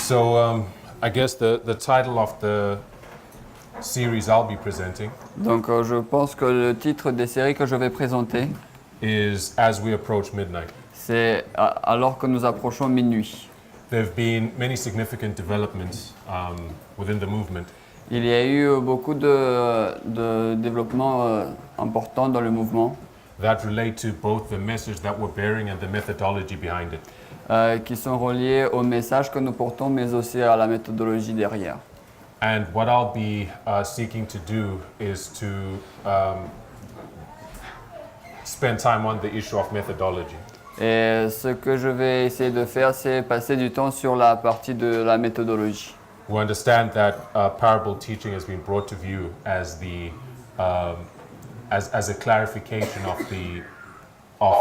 So I guess the title of the series I'll be presenting Donc je pense que le titre des séries que je vais présenter, is As We Approach Midnight. c'est alors que nous approchons minuit. There have been many significant developments within the movement. Il y a eu beaucoup de développements importants dans le mouvement That relate to both the message that we're bearing and the methodology behind it. qui sont reliés au message que nous portons, mais aussi à la méthodologie derrière. And what I'll be seeking to do is to spend time on the issue of methodology. Et ce que je vais essayer de faire, c'est passer du temps sur la partie de la méthodologie. We understand that parable teaching has been brought to view as the as a clarification of the of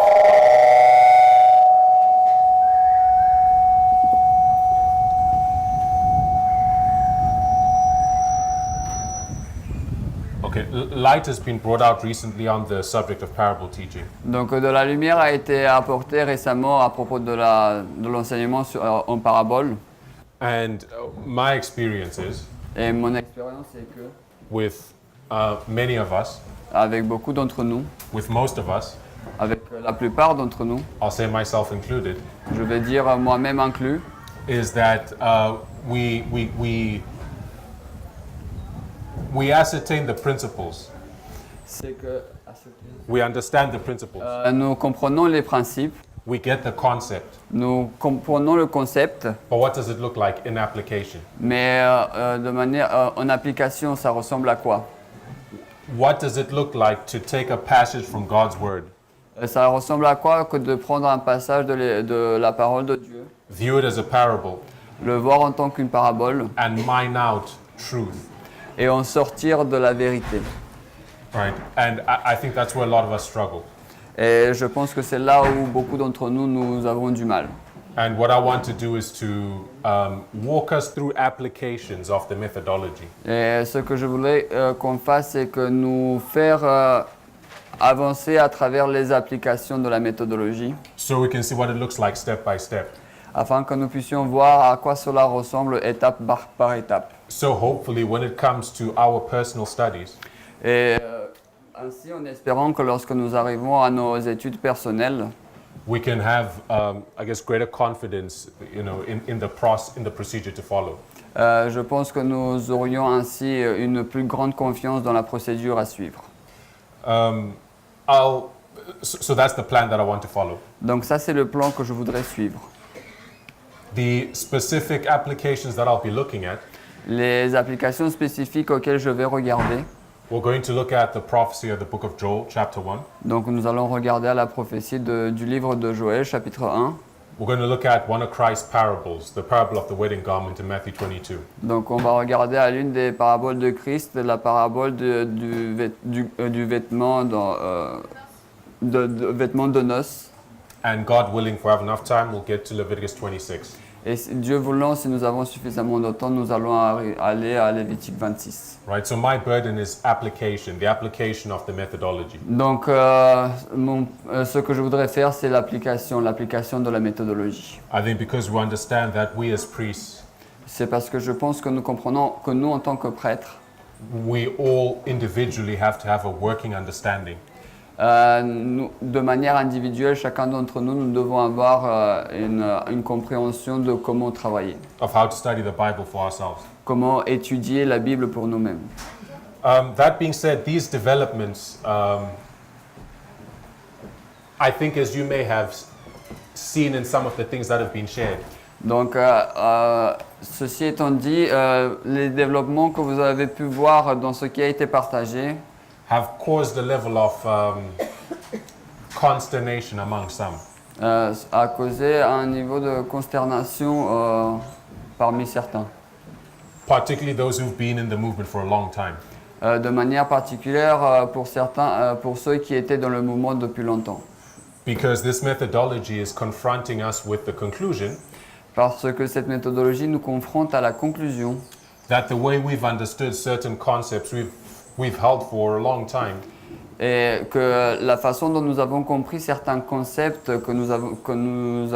Okay, light has been brought out recently on the subject of parable teaching. Donc de la lumière a été apportée récemment à propos de l'enseignement en parabole. And my experience is Et mon expérience est que with many of us, avec beaucoup d'entre nous, with most of us, avec la plupart d'entre nous, I'll say myself included, je vais dire moi-même inclus, is that we ascertain the principles. c'est que We understand the principles. nous comprenons les principes, We get the concept. nous comprenons le concept, But what does it look like in application? mais de manière en application, ça ressemble à quoi? What does it look like to take a passage from God's word, Ça ressemble à quoi que de prendre un passage de la parole de Dieu, view it as a parable, le voir en tant qu'une parabole and mine out truth? et en sortir de la vérité. Right? And I think that's where a lot of us struggle. Et je pense que c'est là où beaucoup d'entre nous, nous avons du mal. And what I want to do is to walk us through applications of the methodology. Et ce que je voulais qu'on fasse, c'est que nous faire avancer à travers les applications de la méthodologie, So we can see what it looks like step by step. afin que nous puissions voir à quoi cela ressemble étape par étape. So hopefully when it comes to our personal studies, Et ainsi, en espérant que lorsque nous arrivons à nos études personnelles, we can have, I guess, greater confidence, in the procedure to follow. je pense que nous aurions ainsi une plus grande confiance dans la procédure à suivre. So that's the plan that I want to follow. Donc ça, c'est le plan que je voudrais suivre. The specific applications that I'll be looking at, Les applications spécifiques auxquelles je vais regarder, we're going to look at the prophecy of the book of Joel, chapter 1. donc nous allons regarder à la prophétie du livre de Joël, chapitre 1. We're going to look at one of Christ's parables, the parable of the wedding garment in Matthew 22. Donc on va regarder à l'une des paraboles de Christ, la parabole du vêtement vêtement de noces. And God willing, if we have enough time, we'll get to Leviticus 26. Et Dieu voulant, si nous avons suffisamment de temps, nous allons aller à Lévitique 26. Right, so my burden is application, the application of the methodology. Donc ce que je voudrais faire, c'est l'application de la méthodologie. I think because we understand that we as priests, C'est parce que je pense que nous comprenons que nous, en tant que prêtres, we all individually have to have a working understanding de manière individuelle, chacun d'entre nous, nous devons avoir une compréhension de comment travailler, of how to study the Bible for ourselves. comment étudier la Bible pour nous-mêmes. That being said, these developments, I think as you may have seen in some of the things that have been shared, Donc, ceci étant dit, les développements que vous avez pu voir dans ce qui a été partagé have caused a level of consternation among some. a causé un niveau de consternation parmi certains, Particularly those who've been in the movement for a long time. de manière particulière pour certains, pour ceux qui étaient dans le mouvement depuis longtemps. Because this methodology is confronting us with the conclusion Parce que cette méthodologie nous confronte à la conclusion that the way we've understood certain concepts we've held for a long time et que la façon dont nous avons compris certains concepts que nous y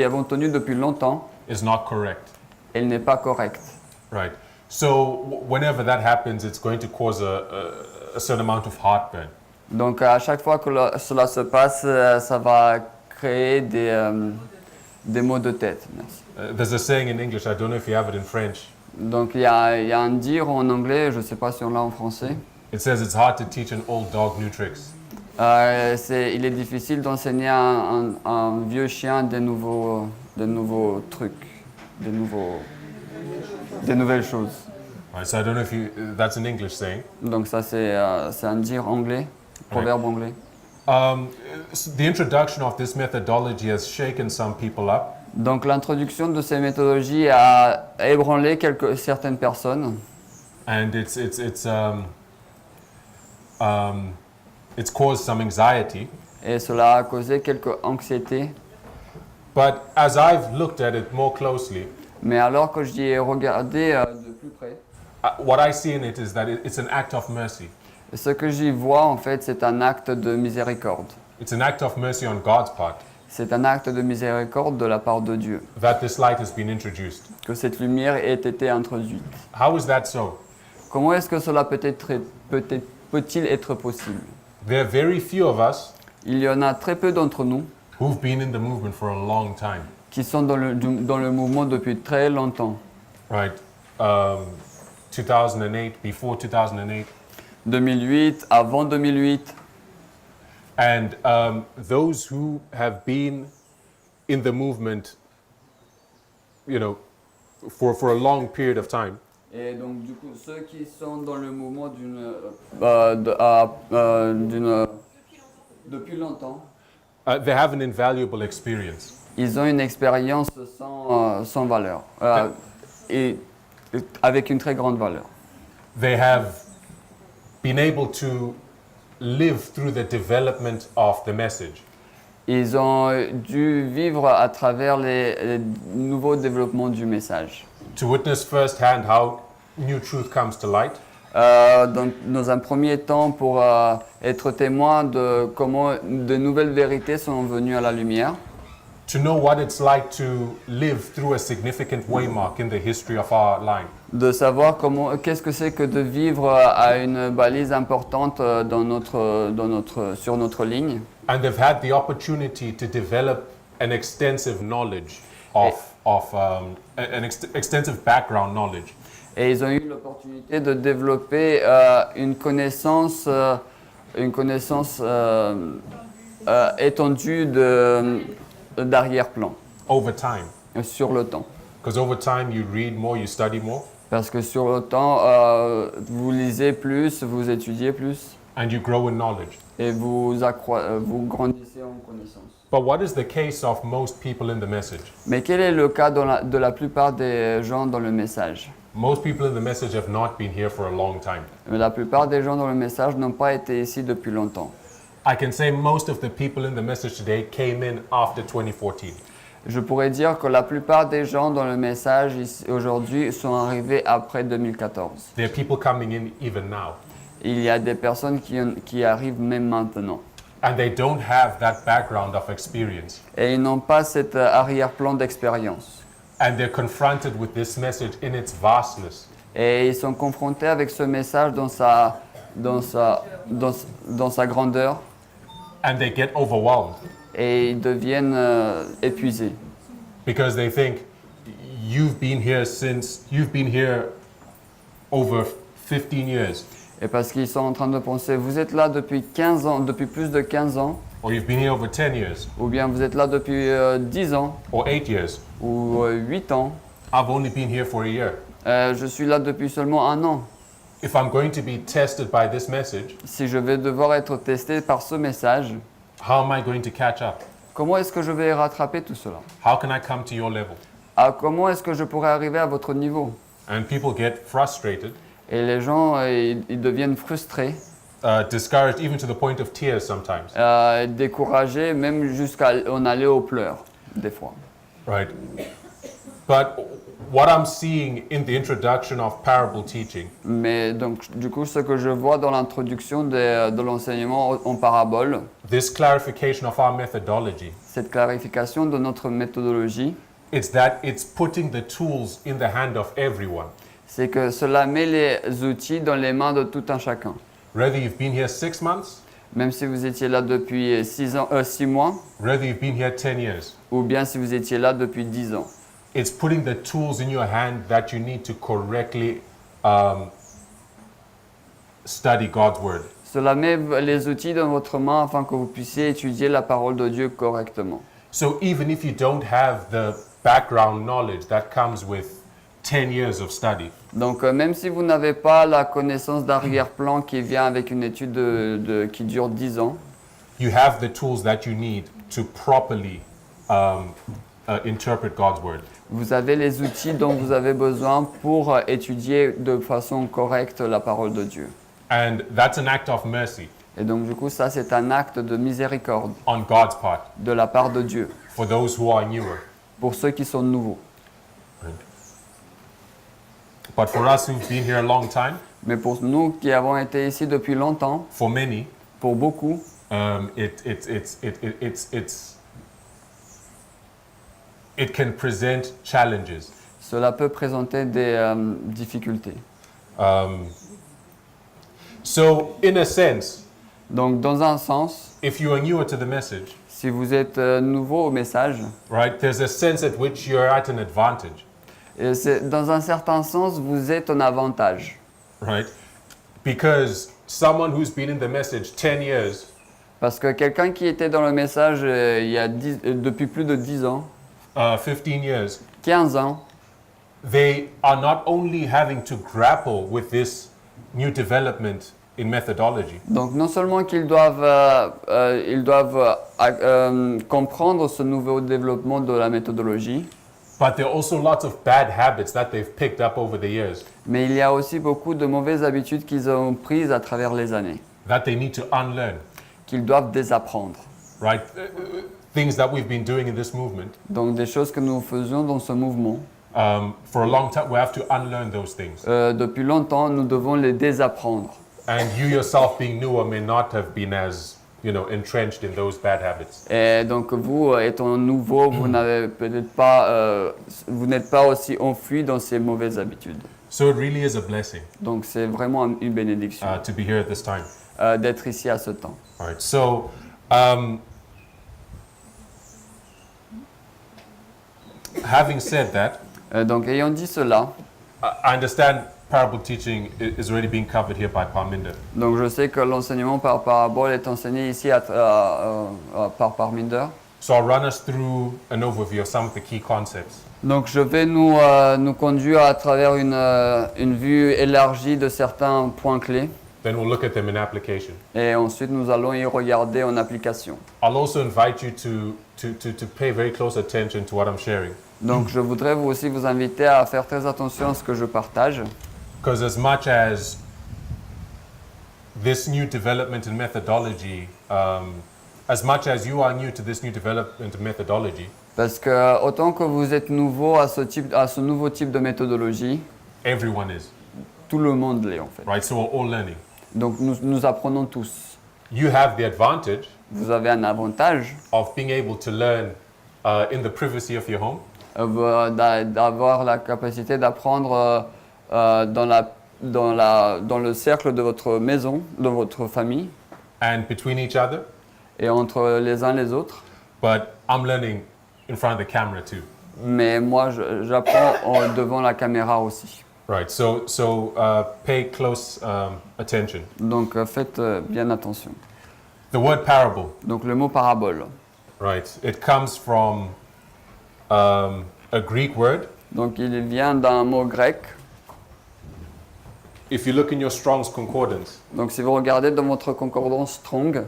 avons tenus depuis longtemps is not correct. elle n'est pas correcte. Right. So whenever that happens, it's going to cause a certain amount of heartburn. Donc à chaque fois que cela se passe, ça va créer des maux de tête. Merci. There's a saying in English, I don't know if you have it in French. Donc il y a un dire en anglais, je ne sais pas si on l'a en français. It says it's hard to teach an old dog new tricks. Il est difficile d'enseigner à un vieux chien des nouveaux trucs, des nouvelles choses. Right, so I don't know if that's an English saying. Donc ça c'est un dire anglais, proverbe anglais. The introduction of this methodology has shaken some people up. Donc l'introduction de ces méthodologies a ébranlé certaines personnes. And it's caused some anxiety. Et cela a causé quelques anxiétés. But as I've looked at it more closely, Mais alors que j'y ai regardé de plus près, what I see in it is that it's an act of mercy. ce que j'y vois en fait, c'est un acte de miséricorde. It's an act of mercy on God's part C'est un acte de miséricorde de la part de Dieu, that this light has been introduced. que cette lumière ait été introduite. How is that so? Comment est-ce que cela peut-il être possible? There are very few of us Il y en a très peu d'entre nous who've been in the movement for a long time. qui sont dans le mouvement depuis très longtemps. Right. 2008, before 2008. 2008, avant 2008. And those who have been in the movement, for a long period of time, Et donc du coup, ceux qui sont dans le mouvement depuis longtemps, they have an invaluable experience. ils ont une expérience sans valeur, et avec une très grande valeur. They have been able to live through the development of the message. Ils ont dû vivre à travers les nouveaux développements du message. To witness firsthand how new truth comes to light. Dans un premier temps, pour être témoin de comment de nouvelles vérités sont venues à la lumière. To know what it's like to live through a significant waymark in the history of our line. De savoir qu'est-ce que c'est que de vivre à une balise importante sur notre ligne. And they've had the opportunity to develop an extensive knowledge extensive background knowledge. Et ils ont eu l'opportunité de développer une connaissance étendue d'arrière-plan Over time. sur le temps. Because over time you read more, you study more. Parce que sur le temps, vous lisez plus, vous étudiez plus. And you grow in knowledge. Et vous grandissez en connaissance. But what is the case of most people in the message? Mais quel est le cas de la plupart des gens dans le message? Most people in the message have not been here for a long time. La plupart des gens dans le message n'ont pas été ici depuis longtemps. I can say most of the people in the message today came in after 2014. Je pourrais dire que la plupart des gens dans le message aujourd'hui sont arrivés après 2014. There are people coming in even now. Il y a des personnes qui arrivent même maintenant. And they don't have that background of experience. Et ils n'ont pas cet arrière-plan d'expérience. And they're confronted with this message in its vastness. Et ils sont confrontés avec ce message dans sa grandeur. And they get overwhelmed. Et ils deviennent épuisés. Because they think, you've been here over 15 years. Et parce qu'ils sont en train de penser, vous êtes là depuis 15 ans, depuis plus de 15 ans. Or you've been here over 10 years. Ou bien vous êtes là depuis 10 ans. Or 8 years. Ou 8 ans. I've only been here for a year. Je suis là depuis seulement 1 an. If I'm going to be tested by this message, Si je vais devoir être testé par ce message, how am I going to catch up? comment est-ce que je vais rattraper tout cela? How can I come to your level? Comment est-ce que je pourrais arriver à votre niveau? And people get frustrated, Et les gens, ils deviennent frustrés, discouraged, even to the point of tears sometimes. découragés, même jusqu'à en aller aux pleurs, des fois. Right. But what I'm seeing in the introduction of parable teaching Mais donc, du coup, ce que je vois dans l'introduction de l'enseignement en parabole, this clarification of our methodology cette clarification de notre méthodologie, it's that it's putting the tools in the hand of everyone. c'est que cela met les outils dans les mains de tout un chacun. Whether you've been here 6 months, Même si vous étiez là depuis 6 mois, whether you've been here 10 years, ou bien si vous étiez là depuis 10 ans. it's putting the tools in your hand that you need to correctly study God's word. Cela met les outils dans votre main afin que vous puissiez étudier la parole de Dieu correctement. So even if you don't have the background knowledge that comes with 10 years of study, Donc même si vous n'avez pas la connaissance d'arrière-plan qui vient avec une étude qui dure 10 ans, you have the tools that you need to properly interpret God's word. vous avez les outils dont vous avez besoin pour étudier de façon correcte la parole de Dieu. And that's an act of mercy Et donc du coup, ça c'est un acte de miséricorde on God's part de la part de Dieu for those who are newer. pour ceux qui sont nouveaux. But for us who've been here a long time, Mais pour nous qui avons été ici depuis longtemps, for many, pour beaucoup, it can present challenges. cela peut présenter des difficultés. So in a sense, Donc dans un sens, if you are newer to the message, si vous êtes nouveau au message, right, there's a sense at which you're at an advantage, dans un certain sens, vous êtes en avantage. right? Because someone who's been in the message 10 years Parce que quelqu'un qui était dans le message depuis plus de 10 ans, 15 years, 15 ans, they are not only having to grapple with this new development in methodology, donc non seulement qu'ils doivent, comprendre ce nouveau développement de la méthodologie, but there are also lots of bad habits that they've picked up over the years mais il y a aussi beaucoup de mauvaises habitudes qu'ils ont prises à travers les années, that they need to unlearn, qu'ils doivent désapprendre. right? Things that we've been doing in this movement. Donc des choses que nous faisions dans ce mouvement, For a long time, we have to unlearn those things. depuis longtemps, nous devons les désapprendre. And you yourself, being newer, may not have been as, entrenched in those bad habits. Et donc vous, étant nouveau, vous n'avez peut-être pas, vous n'êtes pas aussi enfui dans ces mauvaises habitudes. So it really is a blessing Donc c'est vraiment une bénédiction to be here at this time. d'être ici à ce temps. All right. So, having said that, Donc ayant dit cela, I understand parable teaching is already being covered here by Parminder. donc je sais que l'enseignement par parabole est enseigné ici par Parminder. So I'll run us through an overview of some of the key concepts. Donc je vais nous conduire à travers une vue élargie de certains points clés Then we'll look at them in application. et ensuite nous allons y regarder en application. I'll also invite you to pay very close attention to what I'm sharing. Donc je voudrais vous aussi vous inviter à faire très attention à ce que je partage. Because as much as this new development in methodology, as much as you are new to this new development of methodology, Parce que autant que vous êtes nouveau à ce nouveau type de méthodologie, everyone is, tout le monde l'est en fait. right? So we're all learning. Donc nous apprenons tous. You have the advantage Vous avez un avantage of being able to learn in the privacy of your home, d'avoir la capacité d'apprendre dans le cercle de votre maison, de votre famille, and between each other, et entre les uns les autres. but I'm learning in front of the camera too. Mais moi, j'apprends devant la caméra aussi. Right, so pay close attention. Donc faites bien attention. The word parable, Donc le mot parabole. right, it comes from a Greek word. Donc il vient d'un mot grec. If you look in your Strong's Concordance, Donc si vous regardez dans votre concordance Strong,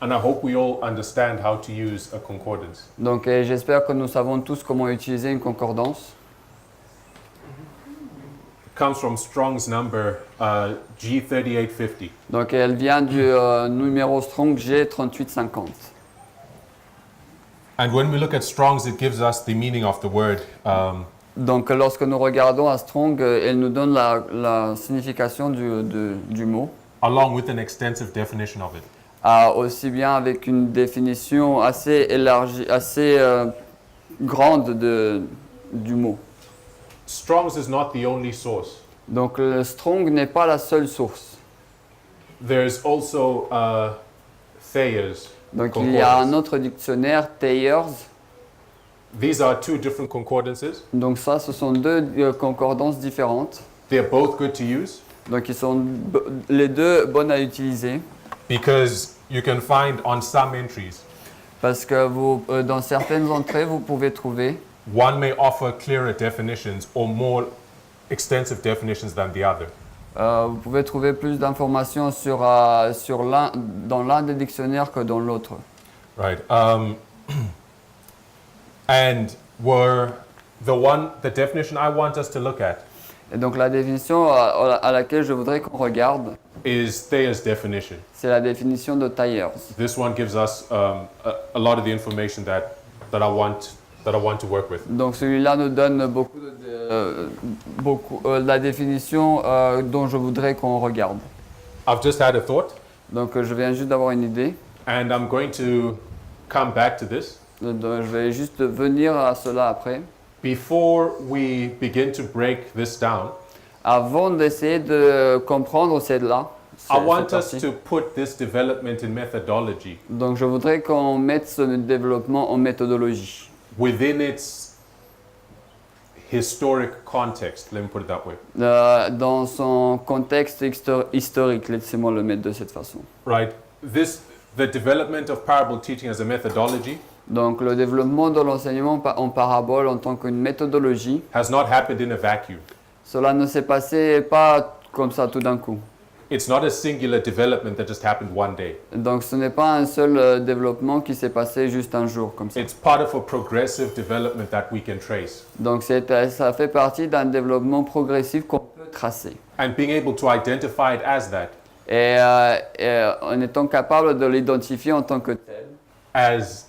and I hope we all understand how to use a concordance. donc j'espère que nous savons tous comment utiliser une concordance. It comes from Strong's number G3850. Donc elle vient du numéro Strong G3850. And when we look at Strong's, it gives us the meaning of the word. Donc lorsque nous regardons à Strong, elle nous donne la signification du mot, Along with an extensive definition of it. aussi bien avec une définition assez élargie, assez grande du mot. Strong's is not the only source. Donc le Strong n'est pas la seule source. There's also Thayer's. Donc il y a un autre dictionnaire, Thayer's. These are two different concordances. Donc ça, ce sont deux concordances différentes. They're both good to use Donc ils sont les deux bonnes à utiliser because you can find on some entries, parce que dans certaines entrées, vous pouvez trouver one may offer clearer definitions or more extensive definitions than the other. vous pouvez trouver plus d'informations dans l'un des dictionnaires que dans l'autre. Right. And the definition I want us to look at Et donc la définition à laquelle je voudrais qu'on regarde, is Thayer's definition. c'est la définition de Thayer's. This one gives us a lot of the information that I want to work with. Donc celui-là nous donne la définition dont je voudrais qu'on regarde. I've just had a thought, Donc je viens juste d'avoir une idée. and I'm going to come back to this. Donc, je vais juste venir à cela après. Before we begin to break this down, Avant d'essayer de comprendre celle-là, I want cette us partie. to put this development in methodology Donc je voudrais qu'on mette ce développement en méthodologie, within its historic context. Let me put it that way. dans son contexte historique, laissez-moi le mettre de cette façon. Right? The development of parable teaching as a methodology Donc le développement de l'enseignement en parabole en tant qu'une méthodologie, has not happened in a vacuum. cela ne s'est passé pas comme ça tout d'un coup. It's not a singular development that just happened one day. Donc ce n'est pas un seul développement qui s'est passé juste un jour comme ça. It's part of a progressive development that we can trace. Donc ça fait partie d'un développement progressif qu'on peut tracer. And being able to identify it as that, Et en étant capable de l'identifier en tant que tel, as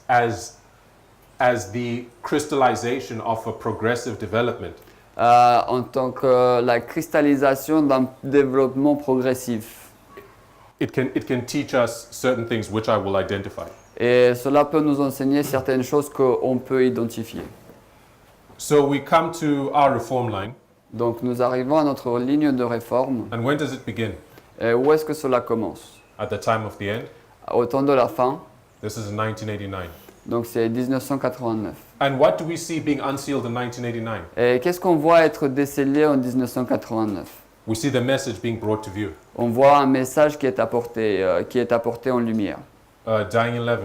the crystallization of a progressive development, en tant que la cristallisation d'un développement progressif. it can teach us certain things which I will identify. Et cela peut nous enseigner certaines choses qu'on peut identifier. So we come to our reform line, Donc nous arrivons à notre ligne de réforme. and when does it begin? Et où est-ce que cela commence? At the time of the end. Au temps de la fin, This is in 1989. donc c'est 1989. And what do we see being unsealed in 1989? Et qu'est-ce qu'on voit être décelé en 1989? We see the message being brought to view. On voit un message qui est apporté en lumière. Daniel 11,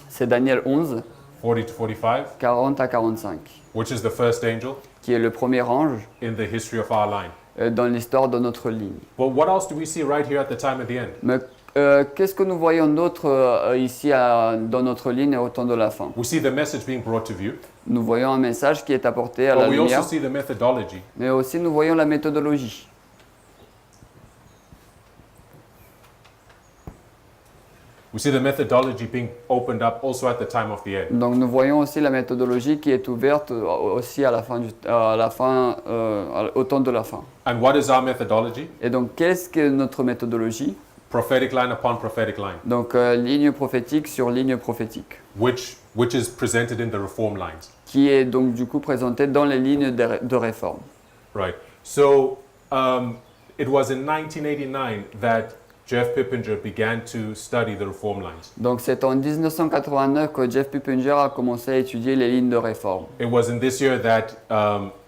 C'est Daniel 11, 40 to 45, 40 à 45, which is the first angel qui est le premier ange in the history of our line. dans l'histoire de notre ligne. But what else do we see right here at the time of the end? Mais qu'est-ce que nous voyons d'autre ici dans notre ligne au temps de la fin? We see the message being brought to view, Nous voyons un message qui est apporté à la but we also lumière, see the methodology. mais aussi nous voyons la méthodologie. We see the methodology being opened up also at the time of the end. Donc nous voyons aussi la méthodologie qui est ouverte aussi à la fin, au temps de la fin. And what is our methodology? Et donc qu'est-ce que notre méthodologie? Prophetic line upon prophetic line, Donc ligne prophétique sur ligne prophétique, which is presented in the reform lines. qui est donc du coup présentée dans les lignes de réforme. Right. So it was in 1989 that Jeff Pippinger began to study the reform lines. Donc c'est en 1989 que Jeff Pippinger a commencé à étudier les lignes de réforme. It was in this year that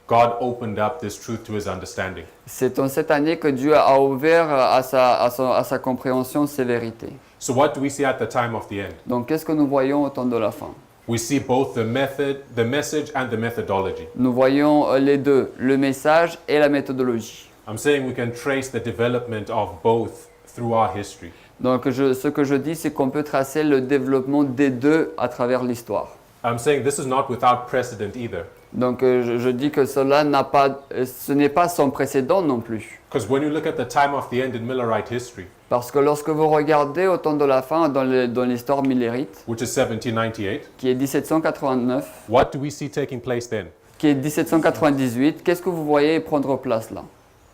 God opened up this truth to his understanding. C'est en cette année que Dieu a ouvert à sa compréhension ces vérités. So what do we see at the time of the end? Donc qu'est-ce que nous voyons au temps de la fin? We see both the message and the methodology. Nous voyons les deux, le message et la méthodologie. I'm saying we can trace the development of both through our history. Donc ce que je dis, c'est qu'on peut tracer le développement des deux à travers l'histoire. I'm saying this is not without precedent either. Donc je dis que ce n'est pas sans précédent non plus. Because when you look at the time of the end in Millerite history, Parce que lorsque vous regardez au temps de la fin dans l'histoire millérite, which is 1798, qui est 1789, what do we see taking place then? qui est 1798, qu'est-ce que vous voyez prendre place là?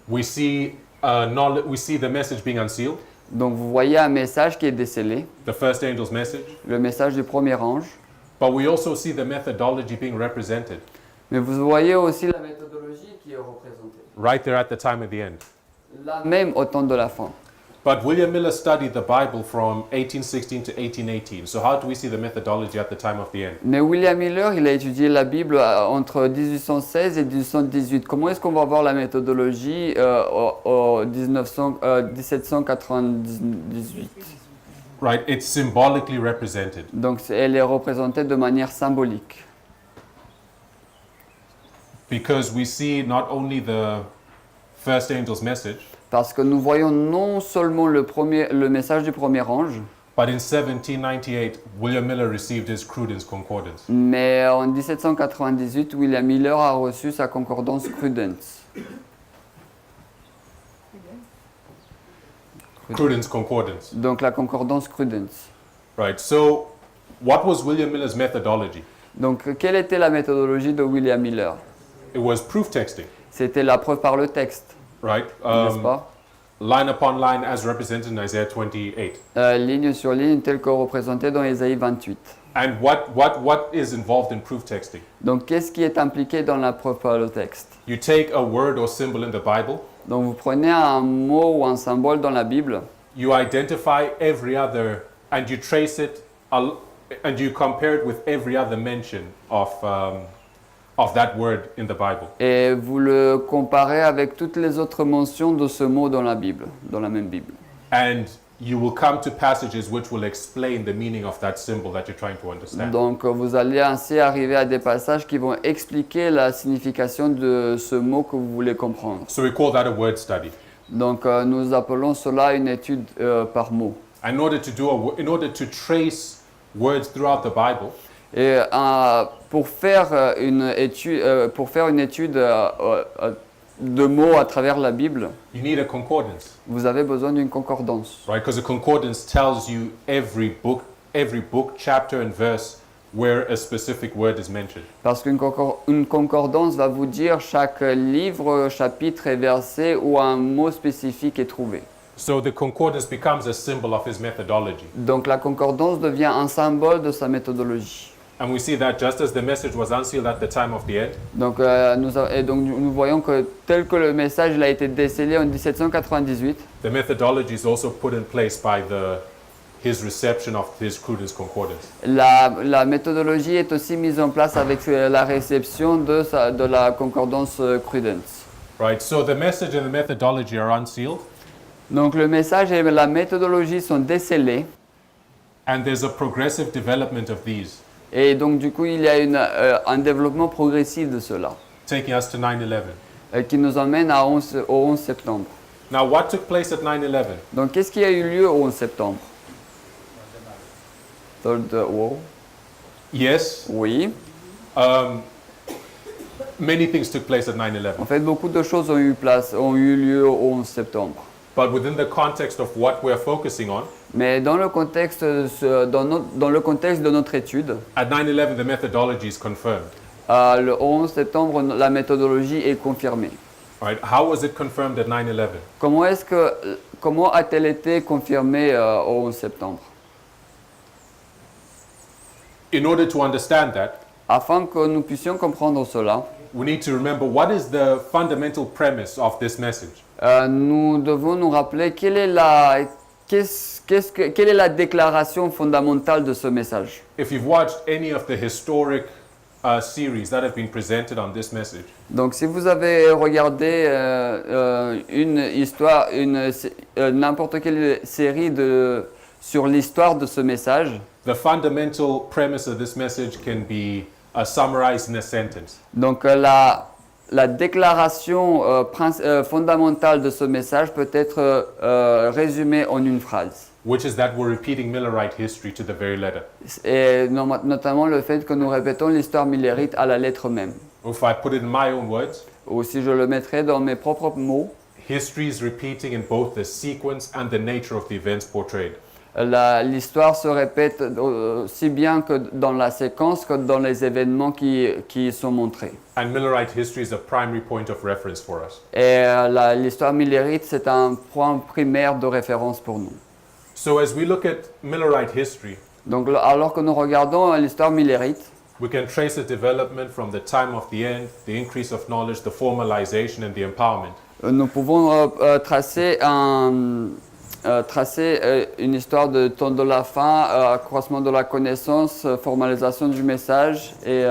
We see the message being unsealed, Donc vous voyez un message qui est décelé, the first angel's message, le message du premier ange, But we also see the methodology being represented Mais vous voyez aussi la méthodologie qui est représentée. right there at the time of the end. Là même au temps de la fin. But William Miller studied the Bible from 1816 to 1818. So how do we see the methodology at the time of the end? Mais William Miller, il a étudié la Bible entre 1816 et 1818. Comment est-ce qu'on va voir la méthodologie au 1798? Right, it's symbolically represented. Donc elle est représentée de manière symbolique. Because we see not only the first angel's message, Parce que nous voyons non seulement le message du premier ange, but in 1798, William Miller received his Cruden's Concordance. mais en 1798, William Miller a reçu sa concordance Cruden's. Cruden's Concordance. Donc la concordance Cruden's. Right, so what was William Miller's methodology? Donc quelle était la méthodologie de William Miller? It was proof texting, C'était la preuve par le texte, right? n'est-ce pas? Line upon line as represented in Isaiah 28. Ligne sur ligne, telle que représentée dans Ésaïe 28. And what is involved in proof texting? Donc qu'est-ce qui est impliqué dans la preuve par le texte? You take a word or symbol in the Bible, Donc vous prenez un mot ou un symbole dans la Bible, you identify every other, and you trace it, and you compare it with every other mention of that word in the Bible. et vous le comparez avec toutes les autres mentions de ce mot dans la Bible, dans la même Bible. And you will come to passages which will explain the meaning of that symbol that you're trying to understand. Donc vous allez ainsi arriver à des passages qui vont expliquer la signification de ce mot que vous voulez comprendre. So we call that a word study. Donc nous appelons cela une étude par mot. In order to trace words throughout the Bible, Et pour faire une étude de mots à travers la Bible, you need a concordance, vous avez besoin d'une concordance. right? Because a concordance tells you every book, chapter, and verse where a specific word is mentioned. Parce qu'une une concordance va vous dire chaque livre, chapitre et verset où un mot spécifique est trouvé. So the concordance becomes a symbol of his methodology. Donc la concordance devient un symbole de sa méthodologie. And we see that just as the message was unsealed at the time of the end, Donc, nous voyons que tel que le message il a été décelé en 1798, the methodology is also put in place by his reception of his Cruden's Concordance. la méthodologie est aussi mise en place avec la réception de la concordance Cruden's. Right, so the message and the methodology are unsealed, Donc le message et la méthodologie sont décelés and there's a progressive development of these, et donc du coup il y a un développement progressif de cela taking us to 9/11. qui nous emmène au 11 septembre. Now, what took place at 9/11? Donc qu'est-ce qui a eu lieu au 11 septembre? Third War. Yes, Oui. many things took place at 9/11, En fait, beaucoup de choses ont eu lieu au 11 septembre. but within the context of what we're focusing on, Mais dans le contexte, dans le contexte de notre étude, at 9/11, the methodology is confirmed. le 11 septembre, la méthodologie est confirmée. Right? How was it confirmed at 9/11? Comment a-t-elle été confirmée au 11 septembre? In order to understand that, Afin que nous puissions comprendre cela, we need to remember what is the fundamental premise of this message. nous devons nous rappeler quelle est la déclaration fondamentale de ce message. If you've watched any of the historic series that have been presented on this message, Donc, si vous avez regardé n'importe quelle série sur l'histoire de ce message, the fundamental premise of this message can be summarized in a sentence. donc la déclaration fondamentale de ce message peut être résumée en une phrase. Which is that we're repeating Millerite history to the very letter. Et notamment le fait que nous répétons l'histoire millérite à la lettre même. If I put it in my own words, Ou si je le mettrais dans mes propres mots, history is repeating in both the sequence and the nature of the events portrayed. l'histoire se répète aussi bien que dans la séquence que dans les événements qui sont montrés. And Millerite history is a primary point of reference for us. Et l'histoire millérite, c'est un point primaire de référence pour nous. So as we look at Millerite history, Donc alors que nous regardons l'histoire millérite, we can trace the development from the time of the end, the increase of knowledge, the formalization, and the empowerment. nous pouvons tracer une histoire de temps de la fin, accroissement de la connaissance, formalisation du message et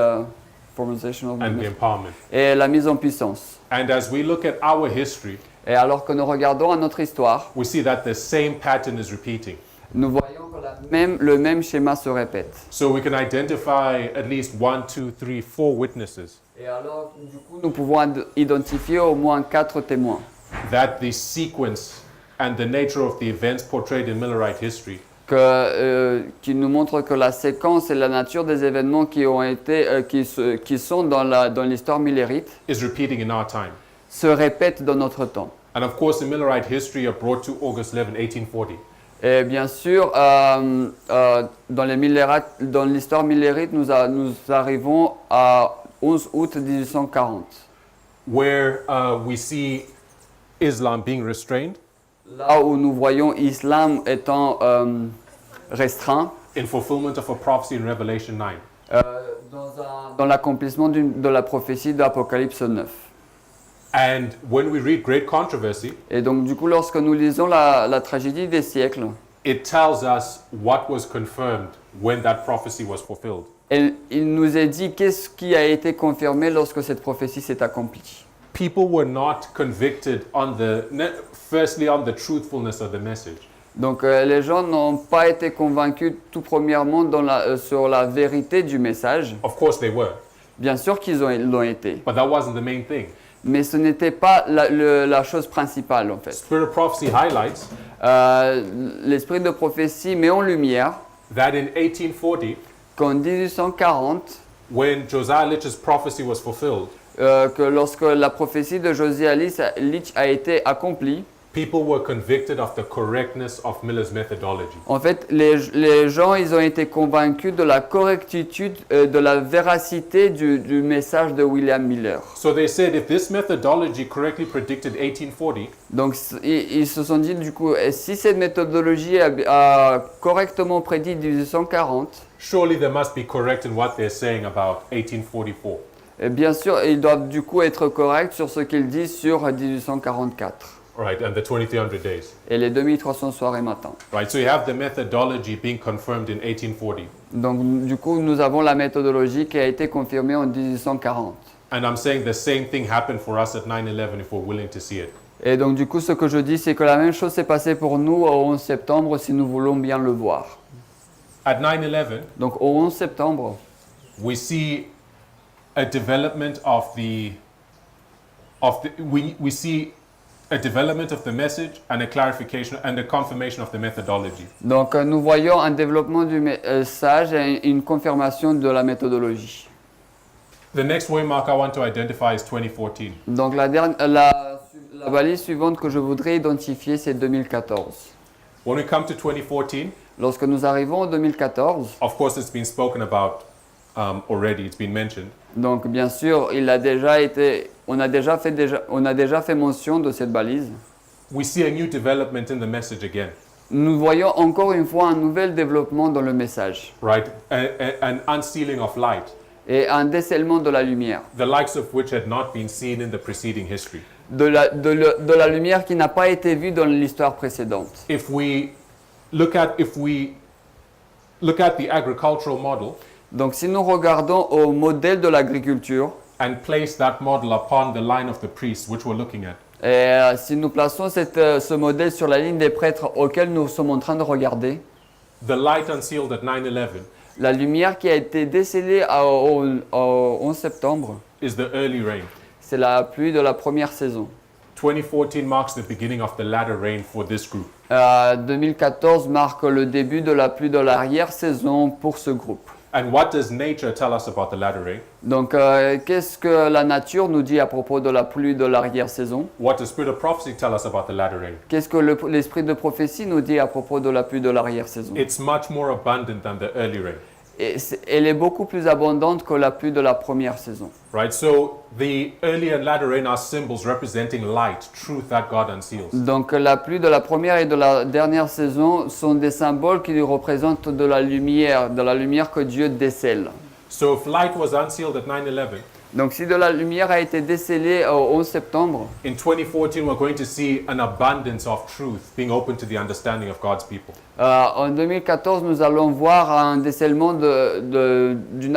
formalization of the And the message, empowerment. et la mise en puissance. And as we look at our history, Et alors que nous regardons à notre histoire, we see that the same pattern is repeating. nous voyons que le même schéma se répète. So we can identify at least 1, 2, 3, 4 witnesses Et alors, du coup, nous pouvons identifier au moins 4 témoins. that the sequence and the nature of the events portrayed in Millerite history Qui nous montrent que la séquence et la nature des événements qui sont dans l'histoire millérite is repeating in our time. se répètent dans notre temps. And of course, the Millerite history are brought to August 11, 1840. Et bien sûr, dans l'histoire millérite, nous arrivons à 11 août 1840, Where we see Islam being restrained là où nous voyons l'islam étant restreint in fulfillment of a prophecy in Revelation 9. dans l'accomplissement de la prophétie d'Apocalypse 9. And when we read Great Controversy, Et donc du coup, lorsque nous lisons la tragédie des siècles, it tells us what was confirmed when that prophecy was fulfilled. et il nous est dit qu'est-ce qui a été confirmé lorsque cette prophétie s'est accomplie. People were not convicted firstly on the truthfulness of the message. Donc les gens n'ont pas été convaincus tout premièrement sur la vérité du message. Of course they were, Bien sûr qu'ils l'ont été, but that wasn't the main thing. mais ce n'était pas la chose principale en fait. Spirit of prophecy highlights L'esprit de prophétie met en lumière that in 1840, qu'en 1840, when Josiah Litch's prophecy was fulfilled, que lorsque la prophétie de Josiah Litch a été accomplie, people were convicted of the correctness of Miller's methodology. en fait, les gens ils ont été convaincus de la correctitude, de la véracité du message de William Miller. So they said if this methodology correctly predicted 1840, Donc ils se sont dit du coup, si cette méthodologie a correctement prédit 1840, surely they must be correct in what they're saying about 1844. et bien sûr, ils doivent du coup être corrects sur ce qu'ils disent sur 1844 Right, and the 2300 days. et les 2300 soirs et matins. Right, so you have the methodology being confirmed in 1840. Donc du coup, nous avons la méthodologie qui a été confirmée en 1840. And I'm saying the same thing happened for us at 9/11 if we're willing to see it. Et donc du coup, ce que je dis, c'est que la même chose s'est passée pour nous au 11 septembre si nous voulons bien le voir. At 9/11, Donc au 11 septembre, we see a development we see a development of the message and a clarification and a confirmation of the methodology. donc nous voyons un développement du message et une confirmation de la méthodologie. The next waymark I want to identify is 2014. Donc la balise suivante que je voudrais identifier, c'est 2014. When we come to 2014, Lorsque nous arrivons en 2014, of course it's been spoken about already, it's been mentioned. donc bien sûr, on a déjà fait mention de cette balise. We see a new development in the message again, Nous voyons encore une fois un nouvel développement dans le message right? An unsealing of light, et un décèlement de la lumière. the likes of which had not been seen in the preceding history. De la lumière qui n'a pas été vue dans l'histoire précédente. If we look at the agricultural model Donc si nous regardons au modèle de l'agriculture, and place that model upon the line of the priests, which we're looking at, et si nous plaçons ce modèle sur la ligne des prêtres auquel nous sommes en train de regarder, the light unsealed at 9/11 la lumière qui a été décélée au 11 septembre, is the early rain. c'est la pluie de la première saison. 2014 marks the beginning of the latter rain for this group. 2014 marque le début de la pluie de l'arrière-saison pour ce groupe. And what does nature tell us about the latter rain? Donc, qu'est-ce que la nature nous dit à propos de la pluie de l'arrière-saison? What does Spirit of Prophecy tell us about the latter rain? Qu'est-ce que l'esprit de prophétie nous dit à propos de la pluie de l'arrière-saison? It's much more abundant than the early rain. elle est beaucoup plus abondante que la pluie de la première saison. Right? So the early and latter rain are symbols representing light, truth that God unseals. Donc la pluie de la première et de la dernière saison sont des symboles qui représentent de la lumière que Dieu décèle. So if light was unsealed at 9/11, Donc si de la lumière a été décelée au 11 septembre, in 2014 we're going to see an abundance of truth being open to the understanding of God's people. en 2014, nous allons voir un décèlement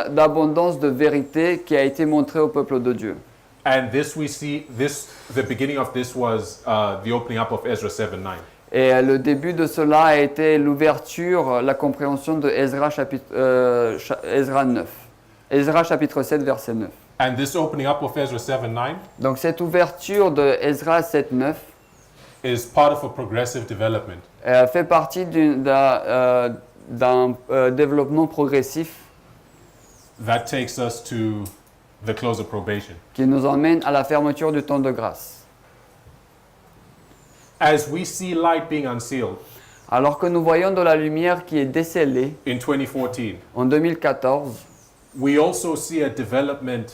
d'abondance de vérité qui a été montré au peuple de Dieu. And this we see the beginning of this was the opening up of Ezra 7:9. Et le début de cela a été l'ouverture, la compréhension de Ezra chapitre 7, verset 9. And this opening up of Ezra 7:9 Donc cette ouverture de Ezra 7, 9 is part of a progressive development. fait partie d'un développement progressif That takes us to the close of probation. qui nous emmène à la fermeture du temps de grâce. As we see light being unsealed Alors que nous voyons de la lumière qui est décelée in 2014, en 2014, we also see a developments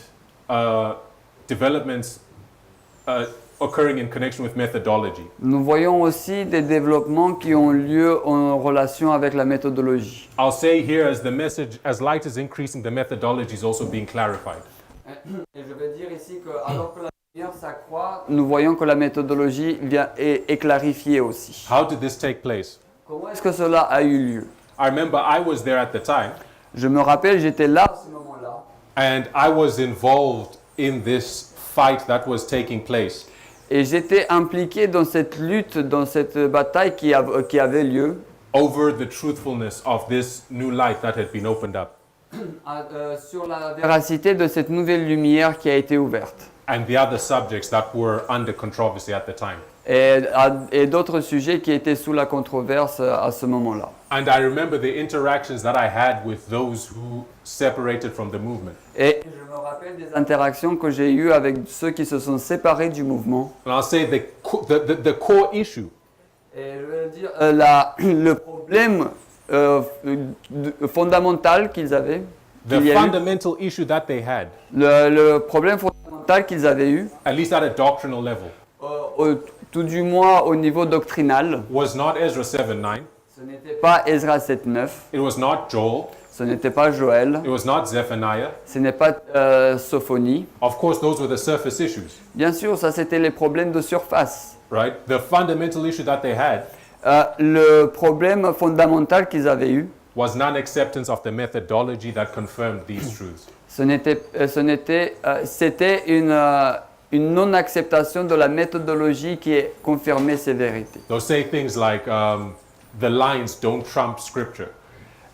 occurring in connection with methodology. nous voyons aussi des développements qui ont lieu en relation avec la méthodologie. I'll say here as light is increasing, the methodology is also being clarified. Et je vais dire ici que alors que la lumière s'accroît, nous voyons que la méthodologie est clarifiée aussi. How did this take place? Comment est-ce que cela a eu lieu? I remember I was there at the time, Je me rappelle, j'étais là à ce moment-là. and I was involved in this fight that was taking place. Et j'étais impliqué dans cette lutte, dans cette bataille qui avait lieu Over the truthfulness of this new light that had been opened up, sur la véracité de cette nouvelle lumière qui a été ouverte. and the other subjects that were under controversy at the time. Et d'autres sujets qui étaient sous la controverse à ce moment-là. And I remember the interactions that I had with those who separated from the movement. Et je me rappelle des interactions que j'ai eues avec ceux qui se sont séparés du mouvement. And I'll say the core issue Et je vais dire, le problème fondamental qu'il y a eu, fundamental issue that they had, le problème fondamental qu'ils avaient eu, at least at a doctrinal level, tout du moins au niveau doctrinal, was not Ezra 7:9. ce n'était pas Ezra 7.9, It was not Joel. ce n'était pas Joël, It was not Zephaniah. ce n'est pas Sophonie. Of course, those were the surface issues, Bien sûr, ça c'était les problèmes de surface. right? The fundamental issue that they had Le problème fondamental qu'ils avaient eu, was non-acceptance of the methodology that confirmed these truths. c'était une non-acceptation de la méthodologie qui confirmait ces vérités. They'll say things like the lines don't trump scripture.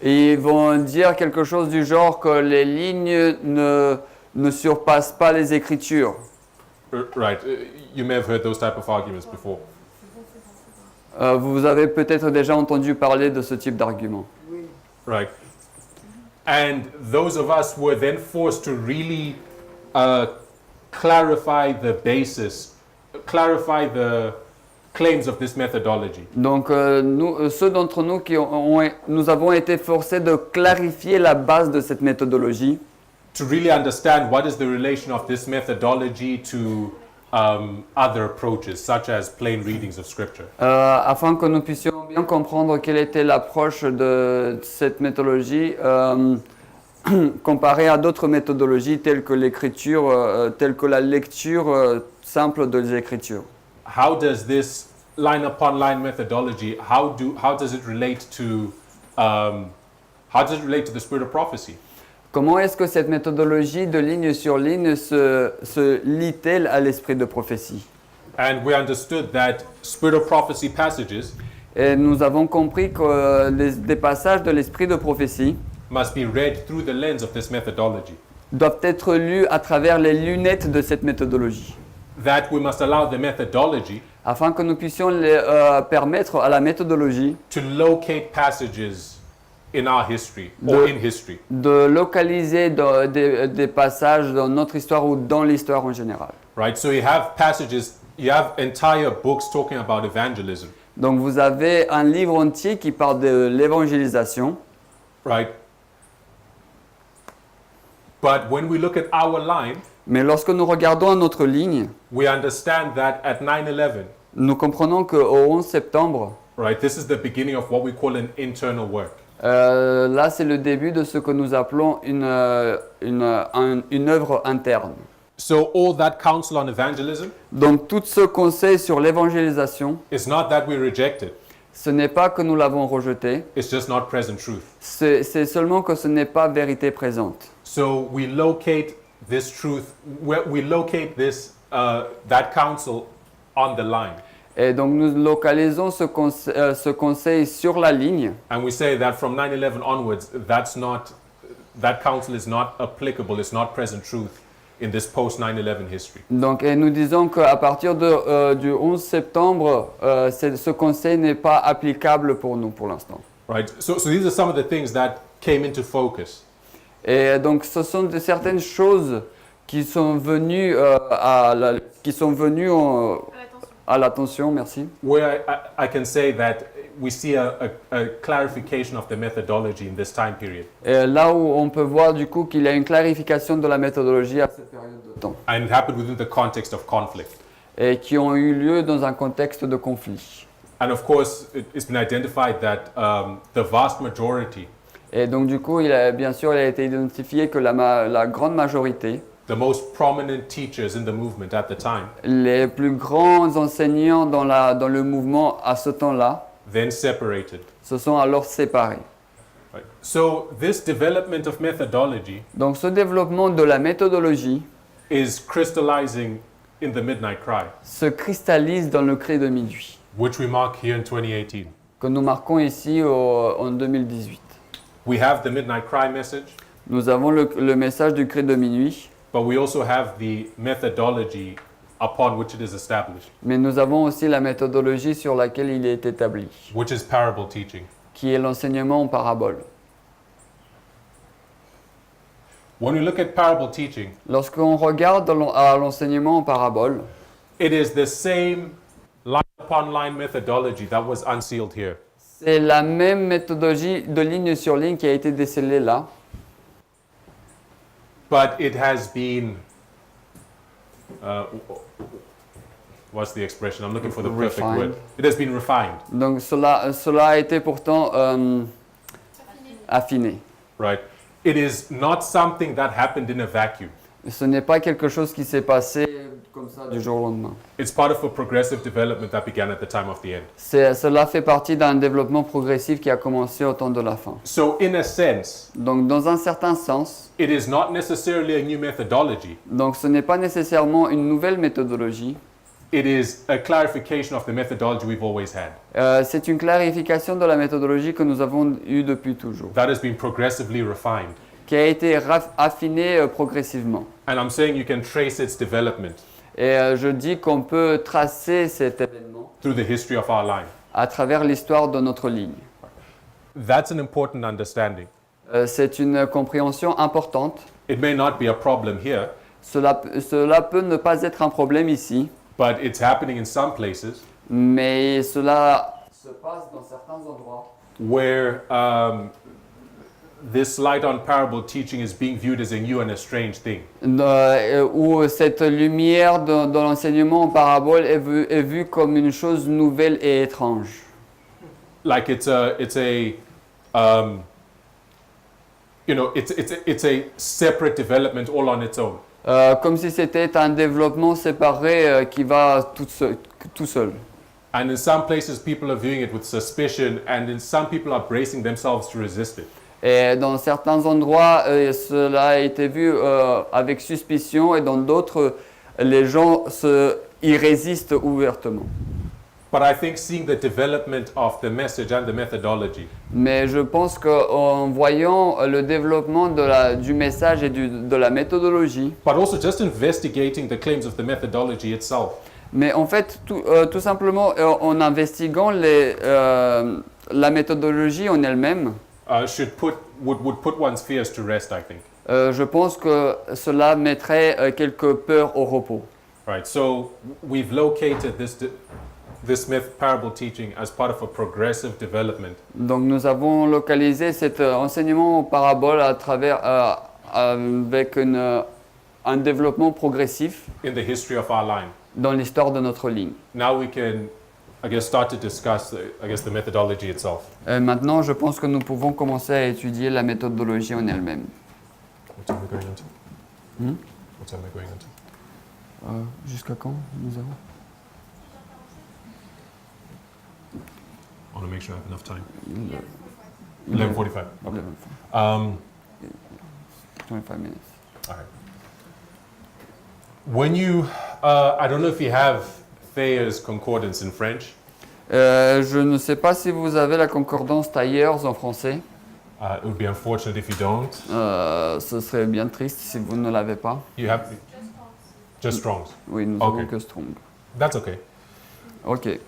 Et ils vont dire quelque chose du genre que les lignes ne surpassent pas les Écritures. Right? You may have heard those type of arguments before. Vous avez peut-être déjà entendu parler de ce type d'argument. Right. And those of us were then forced to really clarify the basis, clarify the claims of this methodology. Donc, ceux d'entre nous nous avons été forcés de clarifier la base de cette méthodologie, To really understand what is the relation of this methodology to other approaches, such as plain readings of scripture. afin que nous puissions bien comprendre quelle était l'approche de cette méthodologie comparée à d'autres méthodologies telles que l'écriture, telles que la lecture simple des Écritures. How does this line upon line methodology? How does it relate to the spirit of prophecy? Comment est-ce que cette méthodologie de ligne sur ligne se lie-t-elle à l'esprit de prophétie? And we understood that spirit of prophecy passages Et nous avons compris que des passages de l'esprit de prophétie must be read through the lens of this methodology. doivent être lus à travers les lunettes de cette méthodologie, That we must allow the methodology afin que nous puissions permettre à la méthodologie to locate passages in our history or in history. de localiser des passages dans notre histoire ou dans l'histoire en général. Right? So you have passages, you have entire books talking about evangelism. Donc vous avez un livre entier qui parle de l'évangélisation. Right? But when we look at our line, Mais lorsque nous regardons notre ligne, we understand that at 9/11, nous comprenons qu'au 11 septembre, right, this is the beginning of what we call an internal work. là c'est le début de ce que nous appelons une œuvre interne. So all that counsel on evangelism Donc tout ce conseil sur l'évangélisation, is not that we reject it, ce n'est pas que nous l'avons rejeté, it's just not present truth. c'est seulement que ce n'est pas vérité présente. So we locate this truth, we locate this, that counsel on the line. Et donc nous localisons ce conseil sur la ligne. And we say that from 9/11 onwards, that counsel is not applicable, it's not present truth in this post-9/11 history. Donc, et nous disons qu'à partir du 11 septembre, ce conseil n'est pas applicable pour nous pour l'instant. Right? So these are some of the things that came into focus. Et donc ce sont certaines choses qui sont venues, à l'attention, merci. Where I can say that we see a clarification of the methodology in this time period. Et là où on peut voir du coup qu'il y a une clarification de la méthodologie à cette période de temps. And it happened within the context of conflict. Et qui ont eu lieu dans un contexte de conflit. And of course, it's been identified that the vast majority, Et donc du coup, bien sûr, il a été identifié que la grande majorité, the most prominent teachers in the movement at the time, les plus grands enseignants dans le mouvement à ce temps-là, then separated. se sont alors séparés. Right? So this development of methodology Donc ce développement de la méthodologie is crystallizing in the Midnight Cry, se cristallise dans le cri de minuit, which we mark here in 2018. que nous marquons ici en 2018. We have the Midnight Cry message, Nous avons le message du cri de minuit, but we also have the methodology upon which it is established, mais nous avons aussi la méthodologie sur laquelle il est établi, which is parable teaching. qui est l'enseignement en parabole. When we look at parable teaching, Lorsqu'on regarde à l'enseignement en parabole, it is the same line upon line methodology that was unsealed here. c'est la même méthodologie de ligne sur ligne qui a été décelée là, But it has been, what's the expression? I'm looking for the perfect Refined. word. It has been refined, donc cela a été pourtant affiné. right? It is not something that happened in a vacuum. Ce n'est pas quelque chose qui s'est passé comme ça du jour au lendemain. It's part of a progressive development that began at the time of the end. Cela fait partie d'un développement progressif qui a commencé au temps de la fin. So in a sense, Donc dans un certain sens, it is not necessarily a new methodology. donc ce n'est pas nécessairement une nouvelle méthodologie, It is a clarification of the methodology we've always had. c'est une clarification de la méthodologie que nous avons eue depuis toujours, That has been progressively refined. qui a été affinée progressivement. And I'm saying you can trace its development Et je dis qu'on peut tracer cet événement through the history of our line. à travers l'histoire de notre ligne. That's an important understanding. C'est une compréhension importante. It may not be a problem here, Cela peut ne pas être un problème ici, but it's happening in some places mais cela se passe dans certains endroits where this light on parable teaching is being viewed as a new and a strange thing. où cette lumière dans l'enseignement en parabole est vue comme une chose nouvelle et étrange. Like it's a separate development all on its own. Comme si c'était un développement séparé qui va tout seul. And in some places people are viewing it with suspicion, and in some people are bracing themselves to resist it. Et dans certains endroits, cela a été vu avec suspicion, et dans d'autres, les gens y résistent ouvertement. But I think seeing the development of the message and the methodology, Mais je pense qu'en voyant le développement du message et de la méthodologie, but also just investigating the claims of the methodology itself, mais en fait, tout simplement en investiguant la méthodologie en elle-même, would put one's fears to rest, I think. je pense que cela mettrait quelques peurs au repos. Right. So we've located this parable teaching as part of a progressive development Donc nous avons localisé cet enseignement en parabole à travers avec un développement progressif in the history of our line. dans l'histoire de notre ligne. Now we can, I guess, start to discuss, the methodology itself. Maintenant, je pense que nous pouvons commencer à étudier la méthodologie en elle-même. What time are we going into? What time are we going into? Jusqu'à quand nous avons I want to make sure I have enough time. 11:45. Okay. 25 minutes. All right. When you, I don't know if you have Thayer's concordance in French. Je ne sais pas si vous avez la concordance Tyers en français. It would be unfortunate if you don't. Ce serait bien triste si vous ne l'avez pas. You have just Strong's. Oui, nous Okay. avons que Strong. That's okay. Ok.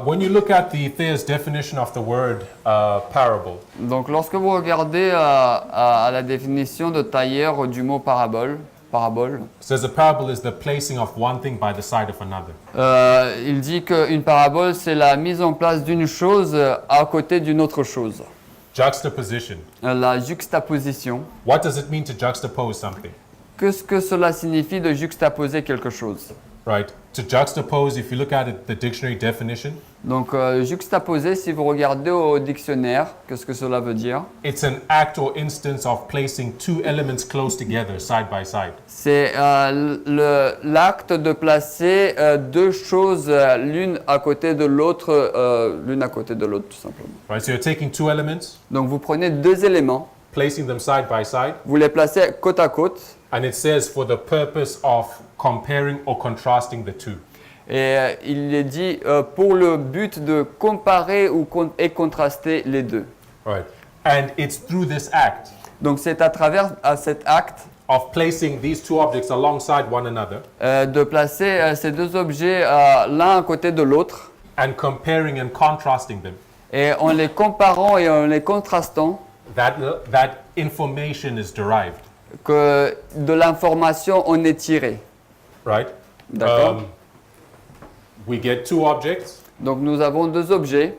When you look at the Thayer's definition of the word parable, Donc, lorsque vous regardez à la définition de Thayer du mot parabole, it says a parable is the placing of one thing by the side of another. il dit qu'une parabole, c'est la mise en place d'une chose à côté d'une autre chose. Juxtaposition. La juxtaposition. What does it mean to juxtapose something? Qu'est-ce que cela signifie de juxtaposer quelque chose? Right? To juxtapose, if you look at it, the dictionary definition, Donc, juxtaposer, si vous regardez au dictionnaire, qu'est-ce que cela veut dire? it's an act or instance of placing two elements close together, side by side. C'est l'acte de placer deux choses l'une à côté de l'autre, tout simplement. Right? So you're taking two elements, Donc, vous prenez deux éléments, placing them side by side, vous les placez côte à côte, and it says for the purpose of comparing or contrasting the two. et il est dit pour le but de comparer et contraster les deux. Right? And it's through this act Donc, c'est à travers cet acte of placing these two objects alongside one another de placer ces deux objets l'un à côté de l'autre, and comparing and contrasting them et en les comparant et en les contrastant, that information is derived. que de l'information en est tirée. Right? D'accord. We get two objects, Donc nous avons deux objets,